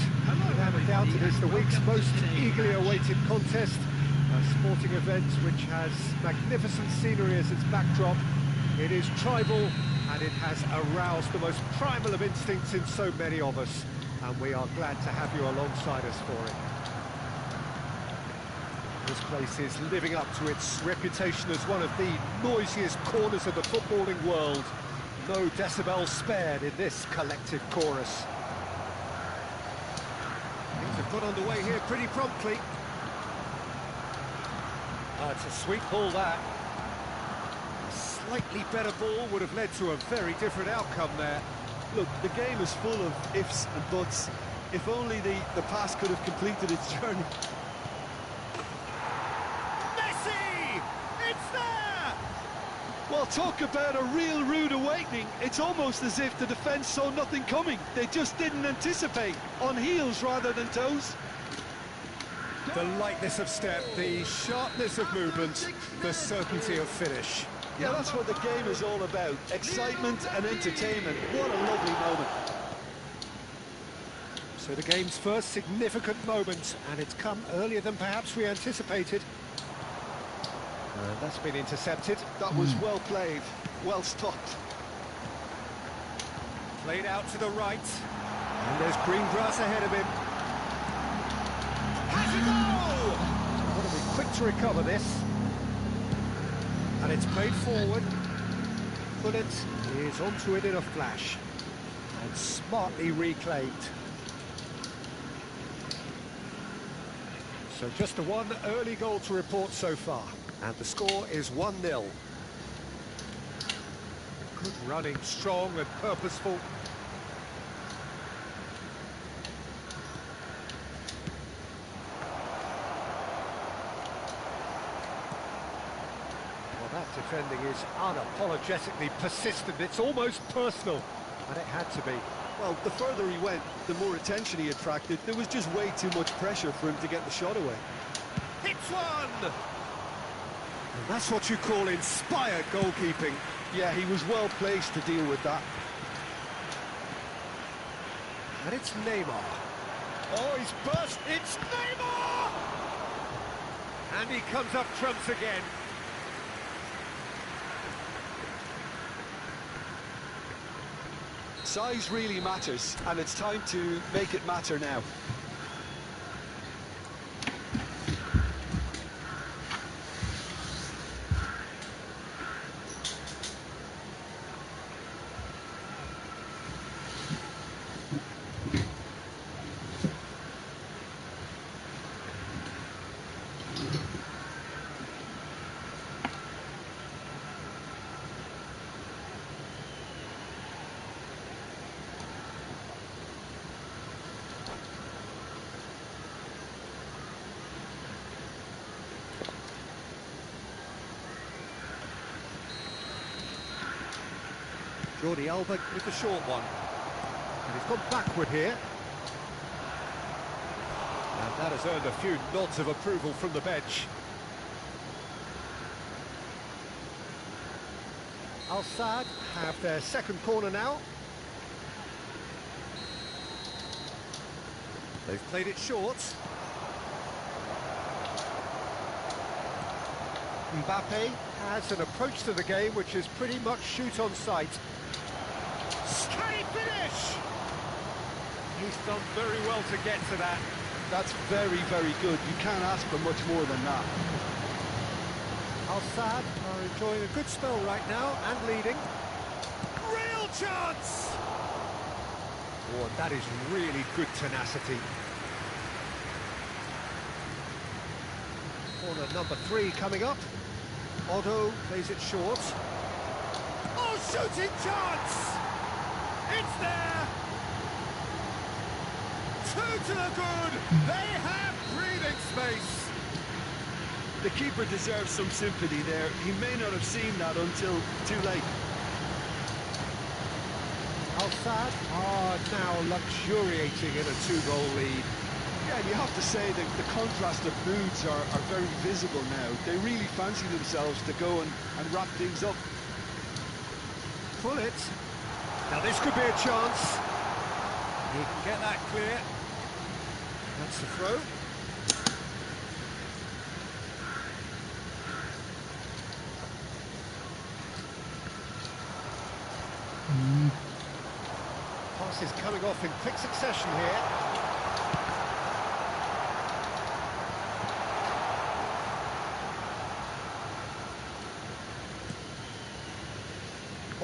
Without a doubt, it is the week's most eagerly awaited contest. A sporting event which has magnificent scenery as its backdrop. It is tribal, and it has aroused the most primal of instincts in so many of us. And we are glad to have you alongside us for it. This place is living up to its reputation as one of the noisiest corners of the footballing world. No decibels spared in this collective chorus. Things have got underway here pretty promptly. It's a sweet ball, that. A slightly better ball would have led to a very different outcome there. Look, the game is full of ifs and buts. If only the pass could have completed its journey. Messi! It's there! Well, Well, talk about a real rude awakening. It's almost as if the defence saw nothing coming. They just didn't anticipate. On heels rather than toes. The lightness of step, the sharpness of movement, the certainty of finish. Yeah, that's what the game is all about. Excitement and entertainment. What a lovely moment. So the game's first significant moment, and it's come earlier than perhaps we anticipated. And that's been intercepted. That was well played, well stopped. Played out to the right. And there's green grass ahead of him. Has a goal! Want to be quick to recover this. And it's played forward. Bullet is onto it in a flash. And smartly reclaimed. So just the one early goal to report so far. And the score is 1-0. Good running, strong and purposeful. Well, that defending is unapologetically persistent. It's almost personal, and it had to be. Well, the further he went, the more attention he attracted. There was just way too much pressure for him to get the shot away. Hits one! And that's what you call inspired goalkeeping. Yeah, he was well placed to deal with that. And it's Neymar. Oh, he's burst! It's Neymar! And he comes up trumps again. Size really matters, and it's time to make it matter now. Jordi Alba with the short one. And he's gone backward here. And that has earned a few nods of approval from the bench. Al Sadd have their second corner now. They've played it short. Mbappe has an approach to the game which is pretty much shoot on sight. Can he finish? He's done very well to get to that. That's very, very good. You can't ask for much more than that. Al Sadd are enjoying a good spell right now and leading. Real chance! Oh, that is really good tenacity. Corner number 3 coming up. Otto plays it short. Oh, shooting chance! It's there! 2 to the good! They have breathing space! The keeper deserves some sympathy there. He may not have seen that until too late. Al Sadd are now luxuriating in a 2-goal lead. Yeah, you have to say that the contrast of moods are very visible now. They really fancy themselves to go and wrap things up. Pull it. Now this could be a chance. He can get that clear. That's the throw. Passes coming off in quick succession here.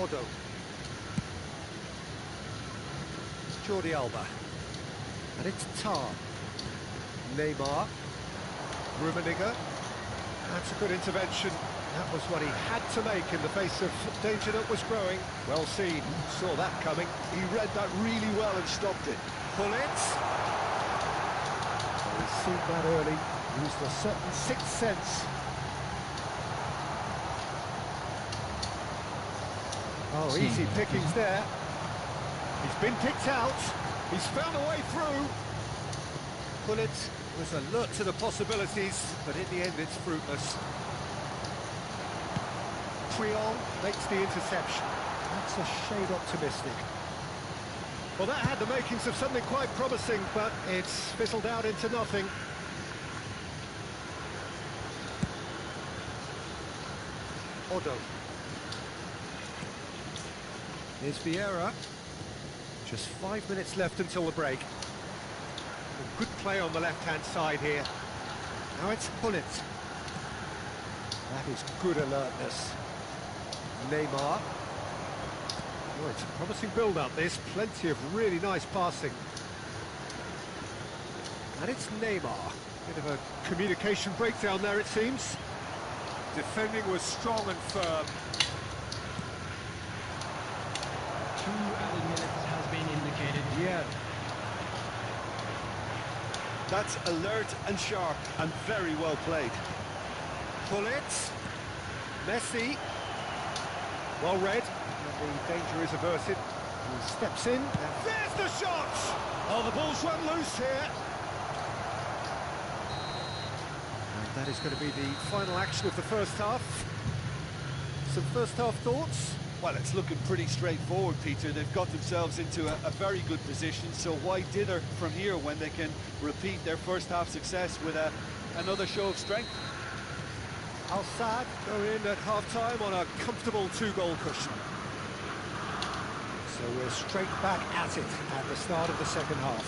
Otto. It's Jordi Alba. And it's Tar. Neymar. Rummenigge. That's a good intervention. That was what he had to make in the face of danger that was growing. Well seen. Saw that coming. He read that really well and stopped it. Pull it. So he's seen that early. Used a certain sixth sense. Oh, easy pickings there. He's been picked out. He's found a way through. Pullet was alert to the possibilities, but in the end it's fruitless. Creole makes the interception. That's a shade optimistic. Well, that had the makings of something quite promising, but it's fizzled out into nothing. Odo. Here's Vieira. Just 5 minutes left until the break. A good play on the left-hand side here. Now it's Pullet. That is good alertness. Neymar. Oh, it's a promising build-up, this. Plenty of really nice passing. And it's Neymar. Bit of a communication breakdown there, it seems. Defending was strong and firm. 2 added minutes has been indicated. Yeah. That's alert and sharp and very well played. Pullet. Messi. Well read. And the danger is averted. He steps in. And there's the shot! Oh, the ball's run loose here. And that is going to be the final action of the first half. Some first half thoughts? Well, it's looking pretty straightforward, Peter. They've got themselves into a very good position, so why dither from here when they can repeat their first half success with another show of strength? Al-Saad go in at half-time on a comfortable 2-goal cushion. So we're straight back at it at the start of the second half.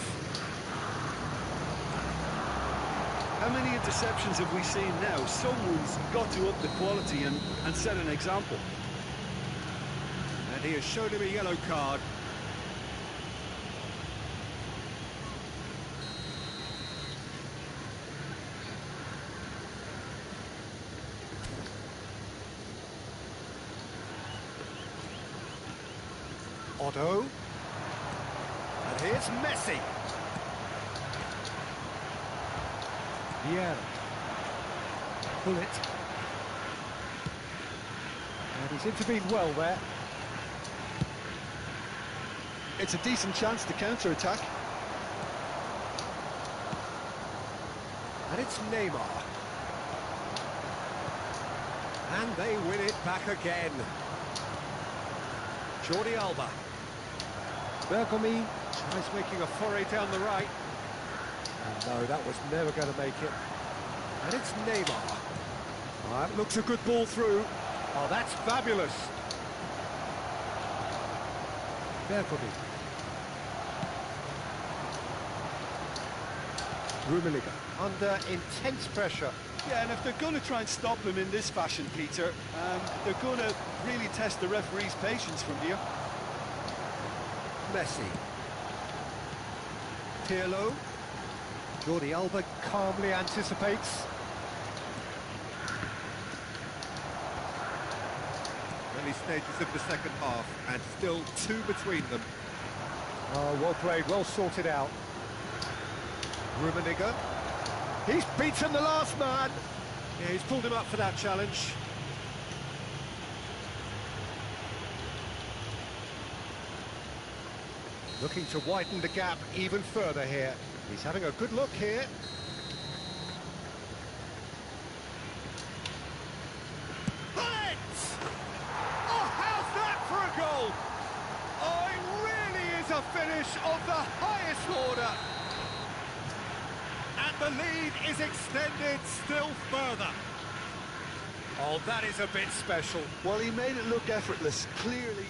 How many interceptions have we seen now? Someone's got to up the quality and set an example. And he has shown him a yellow card. Otto. And here's Messi. Vieira. Pullet. And he's intervened well there. It's a decent chance to counter-attack. And it's Neymar. And they win it back again. Jordi Alba. Bergomi tries making a foray down the right. And no, that was never going to make it. And it's Neymar. Oh, that looks a good ball through. Oh, that's fabulous. Bergomi. Rummenigge under intense pressure. Yeah, and if they're going to try and stop him in this fashion, Peter, they're going to really test the referee's patience from here. Messi. Pirlo. Jordi Alba calmly anticipates. Early stages of the second half, and still 2 between them. Oh, well played, well sorted out. Rummenigge. He's beaten the last man. Yeah, he's pulled him up for that challenge. Looking to widen the gap even further here. He's having a good look here. Bullet! Oh, how's that for a goal? Oh, it really is a finish of the highest order. And the lead is extended still further. Oh, that is a bit special. Well, he made it look effortless, clearly.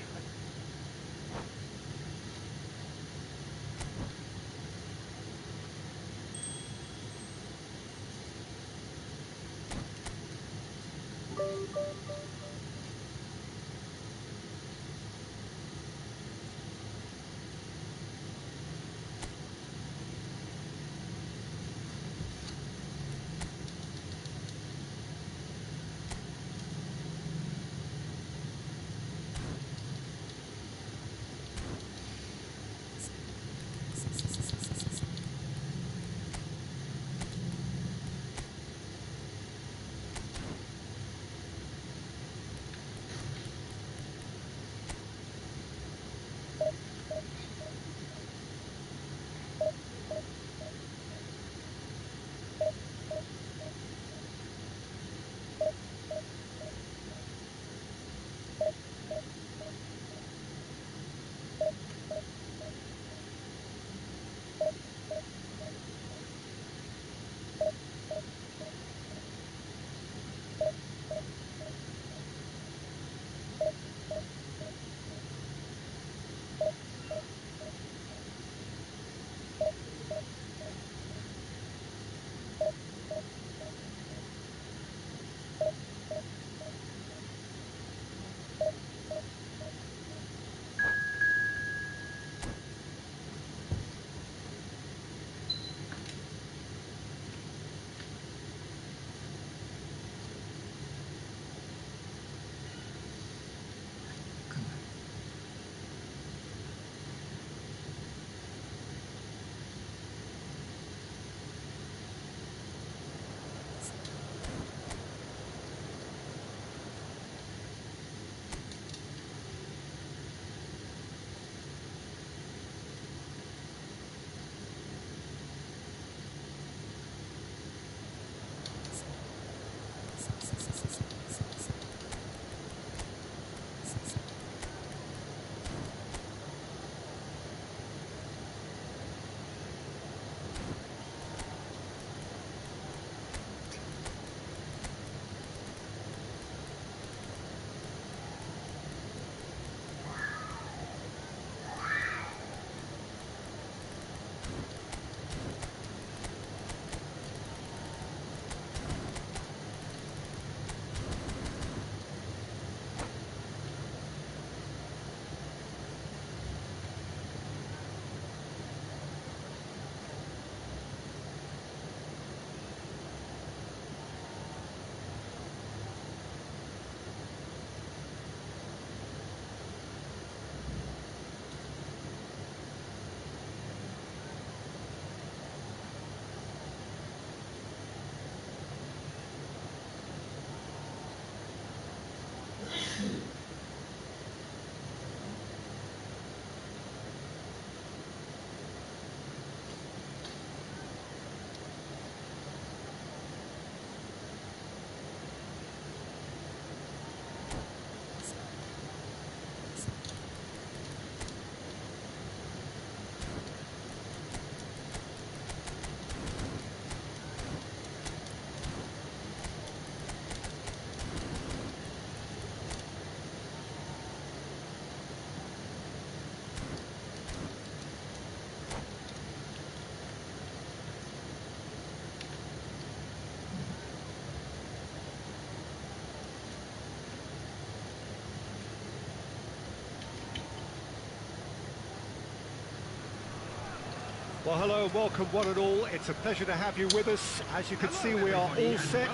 Well, hello and welcome one and all. It's a pleasure to have you with us. As you can see, we are all set.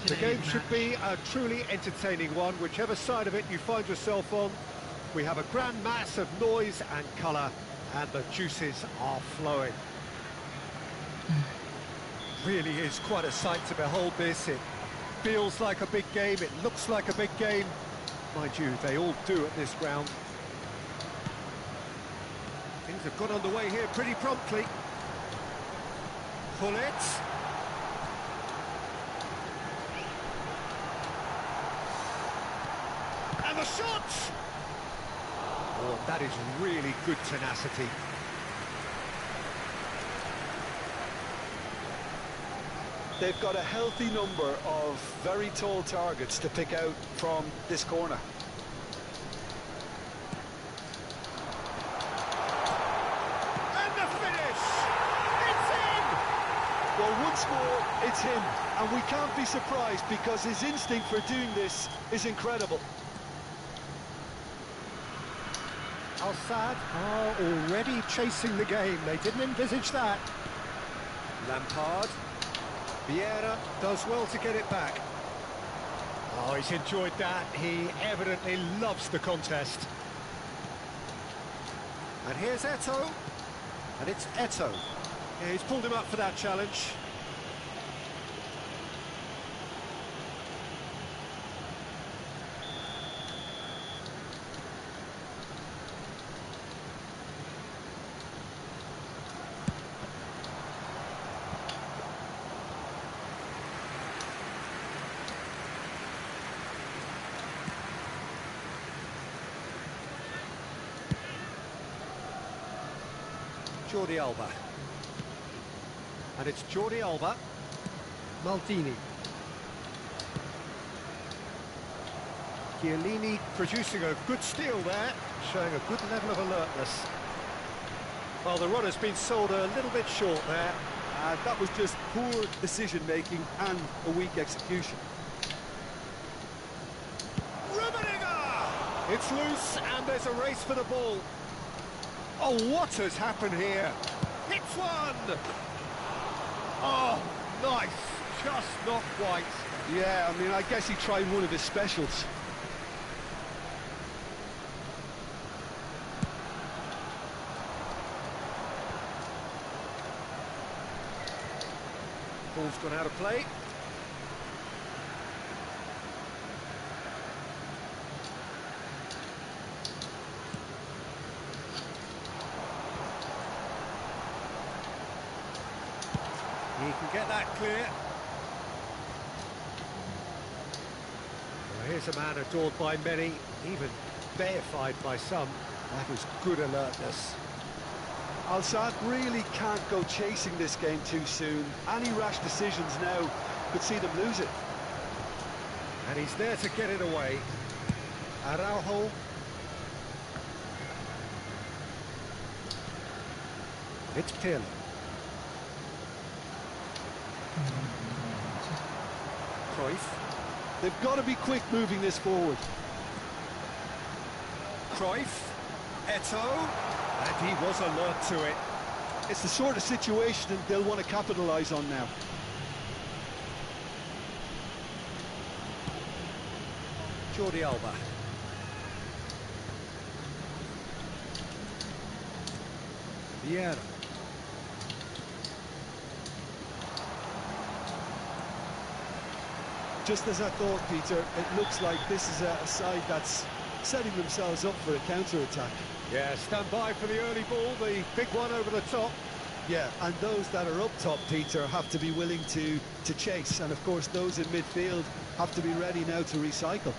The game should be a truly entertaining one, whichever side of it you find yourself on. We have a grand mass of noise and colour, and the juices are flowing. Really is quite a sight to behold this. It feels like a big game, it looks like a big game. Mind you, they all do at this ground. Things have got underway here pretty promptly. Pull it. And the shot! Oh, that is really good tenacity. They've got a healthy number of very tall targets to pick out from this corner. Well, once more, it's him, and we can't be surprised because his instinct for doing this is incredible. Al-Sadd are already chasing the game. They didn't envisage that. Lampard. Vieira does well to get it back. Oh, he's enjoyed that. He evidently loves the contest. And here's Eto'o. And it's Eto'o. Yeah, he's pulled him up for that challenge. Jordi Alba. And it's Jordi Alba. Maldini. Chiellini producing a good steal there, showing a good level of alertness. Well, the run has been sold a little bit short there. That was just poor decision-making and a weak execution. Rummenigge! It's loose and there's a race for the ball. Oh, what has happened here? Hits one! Oh, nice. Just not quite. Yeah, I mean, I guess he tried one of his specials. Ball's gone out of play. He can get that clear. Well, here's a man adored by many, even deified by some. That was good alertness. Al-Sadd really can't go chasing this game too soon. Any rash decisions now could see them lose it. And he's there to get it away. Araujo. It's Pirlo. Cruyff. They've got to be quick moving this forward. Cruyff. Eto'o. And he was alert to it. It's the sort of situation they'll want to capitalise on now. Jordi Alba. Vieira. Just as I thought, Peter, it looks like this is a side that's setting themselves up for a counter-attack. Yeah, stand by for the early ball, the big one over the top. Yeah, and those that are up top, Peter, have to be willing to chase. And, of course, those in midfield have to be ready now to recycle.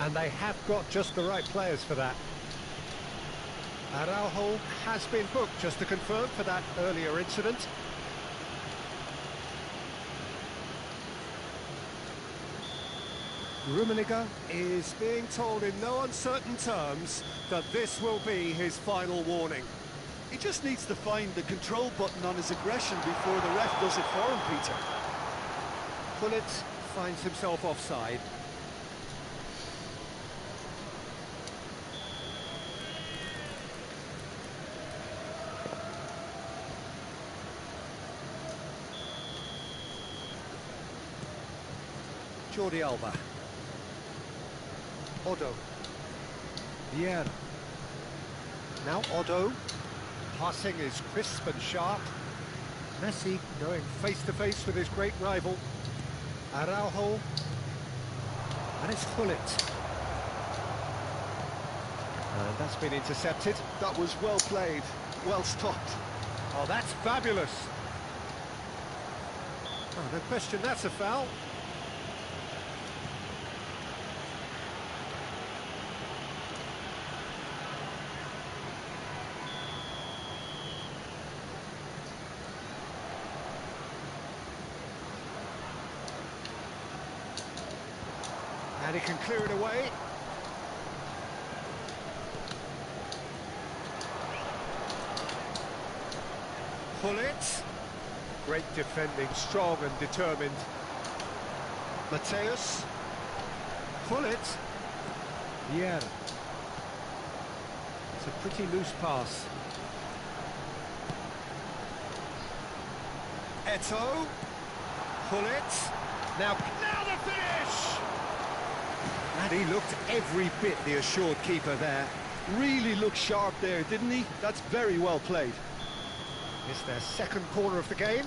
And they have got just the right players for that. Araujo has been booked, just to confirm, for that earlier incident. Rummenigge is being told in no uncertain terms that this will be his final warning. He just needs to find the control button on his aggression before the ref does it for him, Peter. Pullet finds himself offside. Jordi Alba. Odo. Vieira. Now Odo. Passing is crisp and sharp. Messi going face-to-face with his great rival. Araujo. And it's Gullit. And that's been intercepted. That was well played, well stopped. Oh, that's fabulous. Oh, no question, that's a foul. And he can clear it away. Gullit. Great defending, strong and determined. Mateus. Gullit. Vieira. It's a pretty loose pass. Eto'o. Gullit. Now the finish! And he looked every bit the assured keeper there. Really looked sharp there, didn't he? That's very well played. It's their second corner of the game.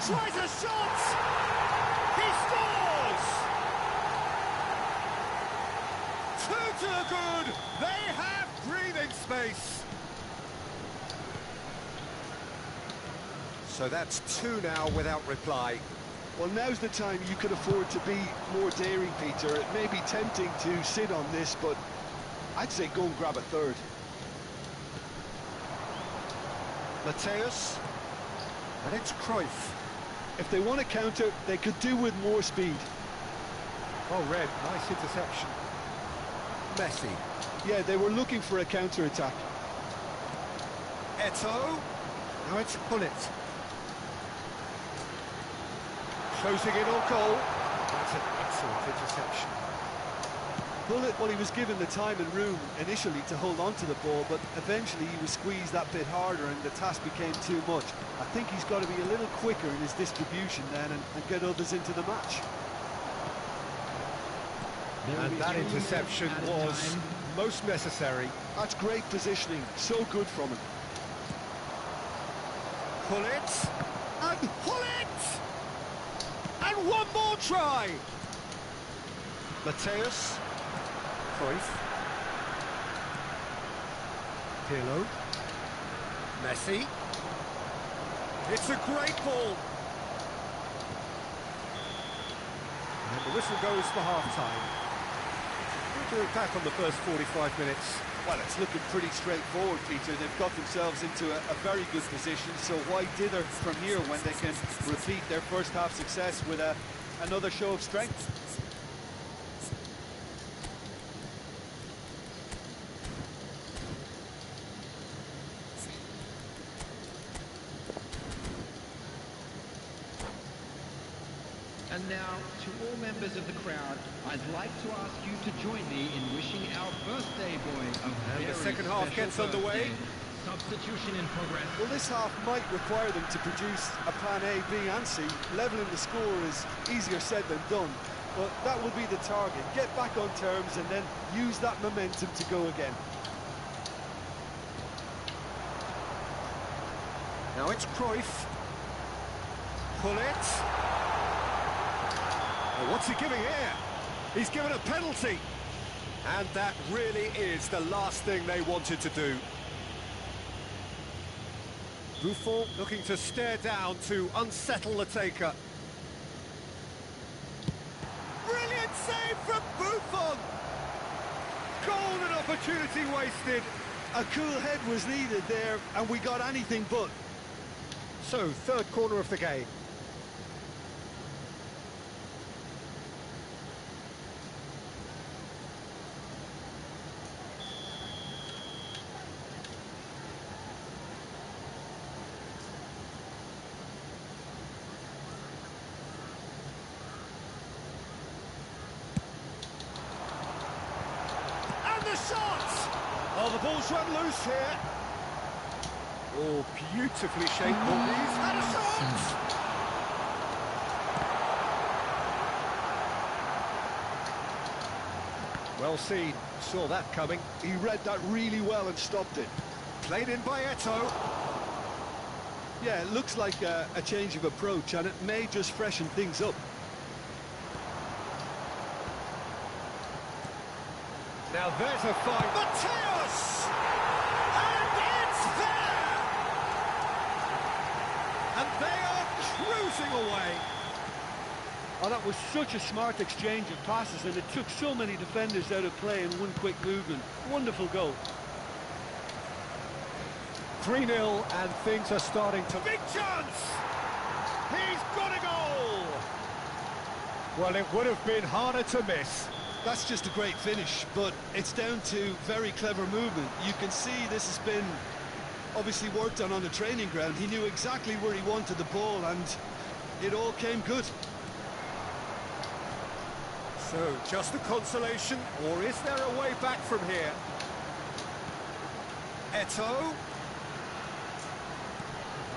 Tries a shot! He scores! 2-2 good! They have breathing space! So that's 2 now without reply. Well, now's the time you could afford to be more daring, Peter. It may be tempting to sit on this, but I'd say go and grab a third. Mateus. And it's Cruyff. If they want to counter, they could do with more speed. Oh, Red, nice interception. Messi. Yeah, they were looking for a counter-attack. Eto'o. Now it's Gullit. Closing in on goal. That's an excellent interception. Gullit, well, he was given the time and room initially to hold on to the ball, but eventually he was squeezed that bit harder and the task became too much. I think he's got to be a little quicker in his distribution then and get others into the match. And that interception was most necessary. That's great positioning, so good from him. Gullit. And Gullit! And one more try! Mateus. Cruyff. Pirlo. Messi. It's a great ball. And the whistle goes for half-time. We'll do it back on the first 45 minutes. Well, it's looking pretty straightforward, Peter. They've got themselves into a very good position, so why dither from here when they can repeat their first half success with another show of strength? And now, to all members of the crowd, I'd like to ask you to join me in wishing our birthday boy a And very the second half special gets underway. birthday. Substitution in progress. Well, this half might require them to produce a plan A, B and C. Levelling the score is easier said than done, but that will be the target. Get back on terms and then use that momentum to go again. Now it's Cruyff. Gullit. Oh, what's he giving here? He's given a penalty. And that really is the last thing they wanted to do. Buffon looking to stare down to unsettle the taker. Brilliant save from Buffon! Golden opportunity wasted. A cool head was needed there, and we got anything but. So, third corner of the game. And the shot! Oh, the ball's run loose here. Oh, beautifully shaped ball. He's had a shot! Well seen, saw that coming. He read that really well and stopped it. Played in by Eto. Yeah, it looks like a change of approach, and it may just freshen things up. Now there's a fight. Mateus! And it's there! And they are cruising away. Oh, that was such a smart exchange of passes, and it took so many defenders out of play in one quick movement. Wonderful goal. 3-0 and things are starting to... Big chance! He's got a goal! Well, it would have been harder to miss. That's just a great finish, but it's down to very clever movement. You can see this has been obviously worked on the training ground. He knew exactly where he wanted the ball, and it all came good. So, just a consolation, or is there a way back from here? Eto.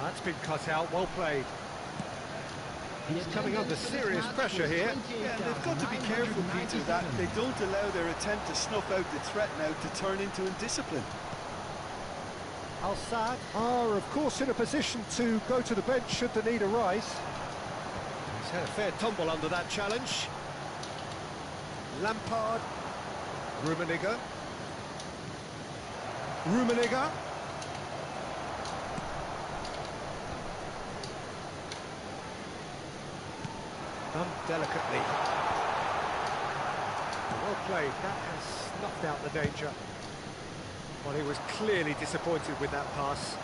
That's been cut out, well played. He's coming under serious pressure here. Yeah, they've got to be careful, Peter, that they don't allow their attempt to snuff out the threat now to turn into indiscipline. Al-Sadd are, of course, in a position to go to the bench should the need arise. He's had a fair tumble under that challenge. Lampard. Rummenigge. Rummenigge. Done delicately. Well played. That has snuffed out the danger. Well, he was clearly disappointed with that pass.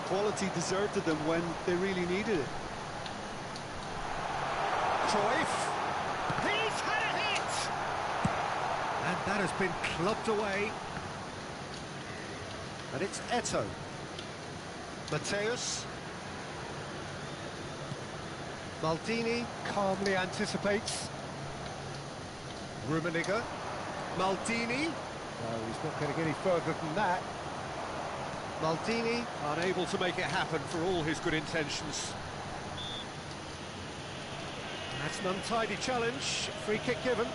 Quality deserted them when they really needed it. Cruyff. He's had a hit! And that has been clubbed away. And it's Eto. Mateus. Maldini calmly anticipates. Rummenigge. Maldini. No, he's not going to get any further than that. Maldini unable to make it happen for all his good intentions. That's an untidy challenge. Free kick given.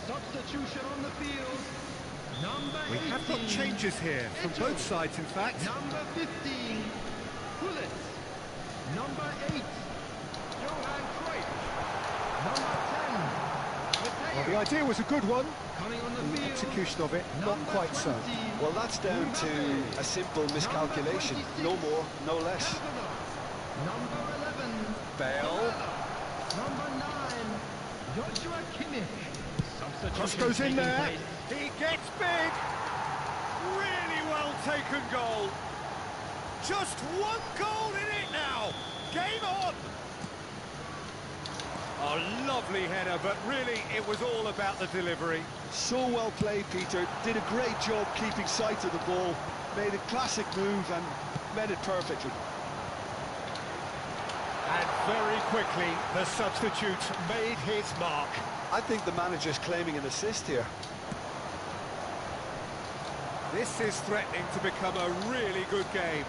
Substitution on the field. Number 18. We have got changes here from both sides, in fact. Number 15, Bullet. Number 8, Johan Cruyff. Number 10, Mateus. Well, the idea was a good one. Coming on the The field. execution of it, not Number quite so. 20, Well, that's down to a simple miscalculation. No more, no less. Number 11, Bale. Number 9, Joshua Kimmich. Cross goes in there. He gets big. Really well taken goal. Just one goal in it now. Game on. A lovely header, but really it was all about the delivery. So well played, Peter. Did a great job keeping sight of the ball. Made a classic move and met it perfectly. And very quickly, the substitute made his mark. I think the manager's claiming an assist here. This is threatening to become a really good game.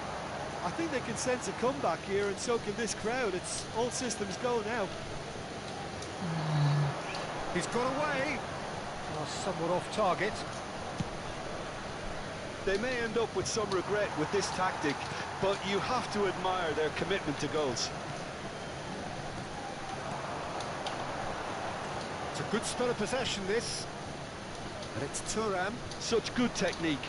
I think they can sense a comeback here, and so can this crowd. It's all systems go now. He's got away. Oh, somewhat off target. They may end up with some regret with this tactic, but you have to admire their commitment to goals. It's a good spell of possession, this. And it's Thuram. Such good technique.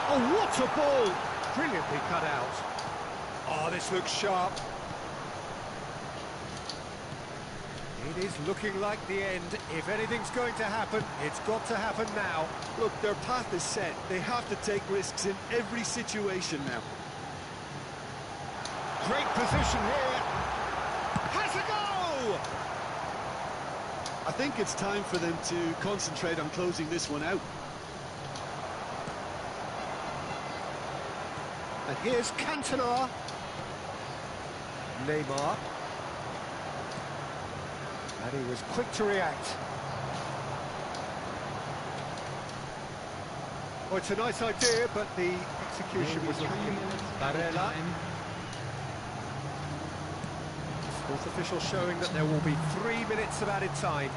Oh, what a ball! Brilliantly cut out. Oh, this looks sharp. It is looking like the end. If anything's going to happen, it's got to happen now. Look, their path is set. They have to take risks in every situation now. Great position here. Has a go! I think it's time for them to concentrate on closing this one out. And here's Cantona. Neymar. And he was quick to react. Well, it's a nice idea, but the execution was lacking. Barella. Fourth official showing that there will be 3 minutes of added time.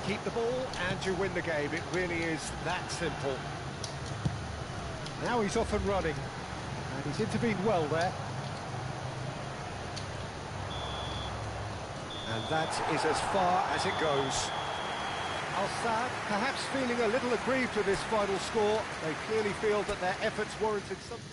Keep the ball and you win the game. It really is that simple. Now he's off and running. And he's intervened well there. And that is as far as it goes. Al-Saad perhaps feeling a little aggrieved with this final score. They clearly feel that their efforts warranted something.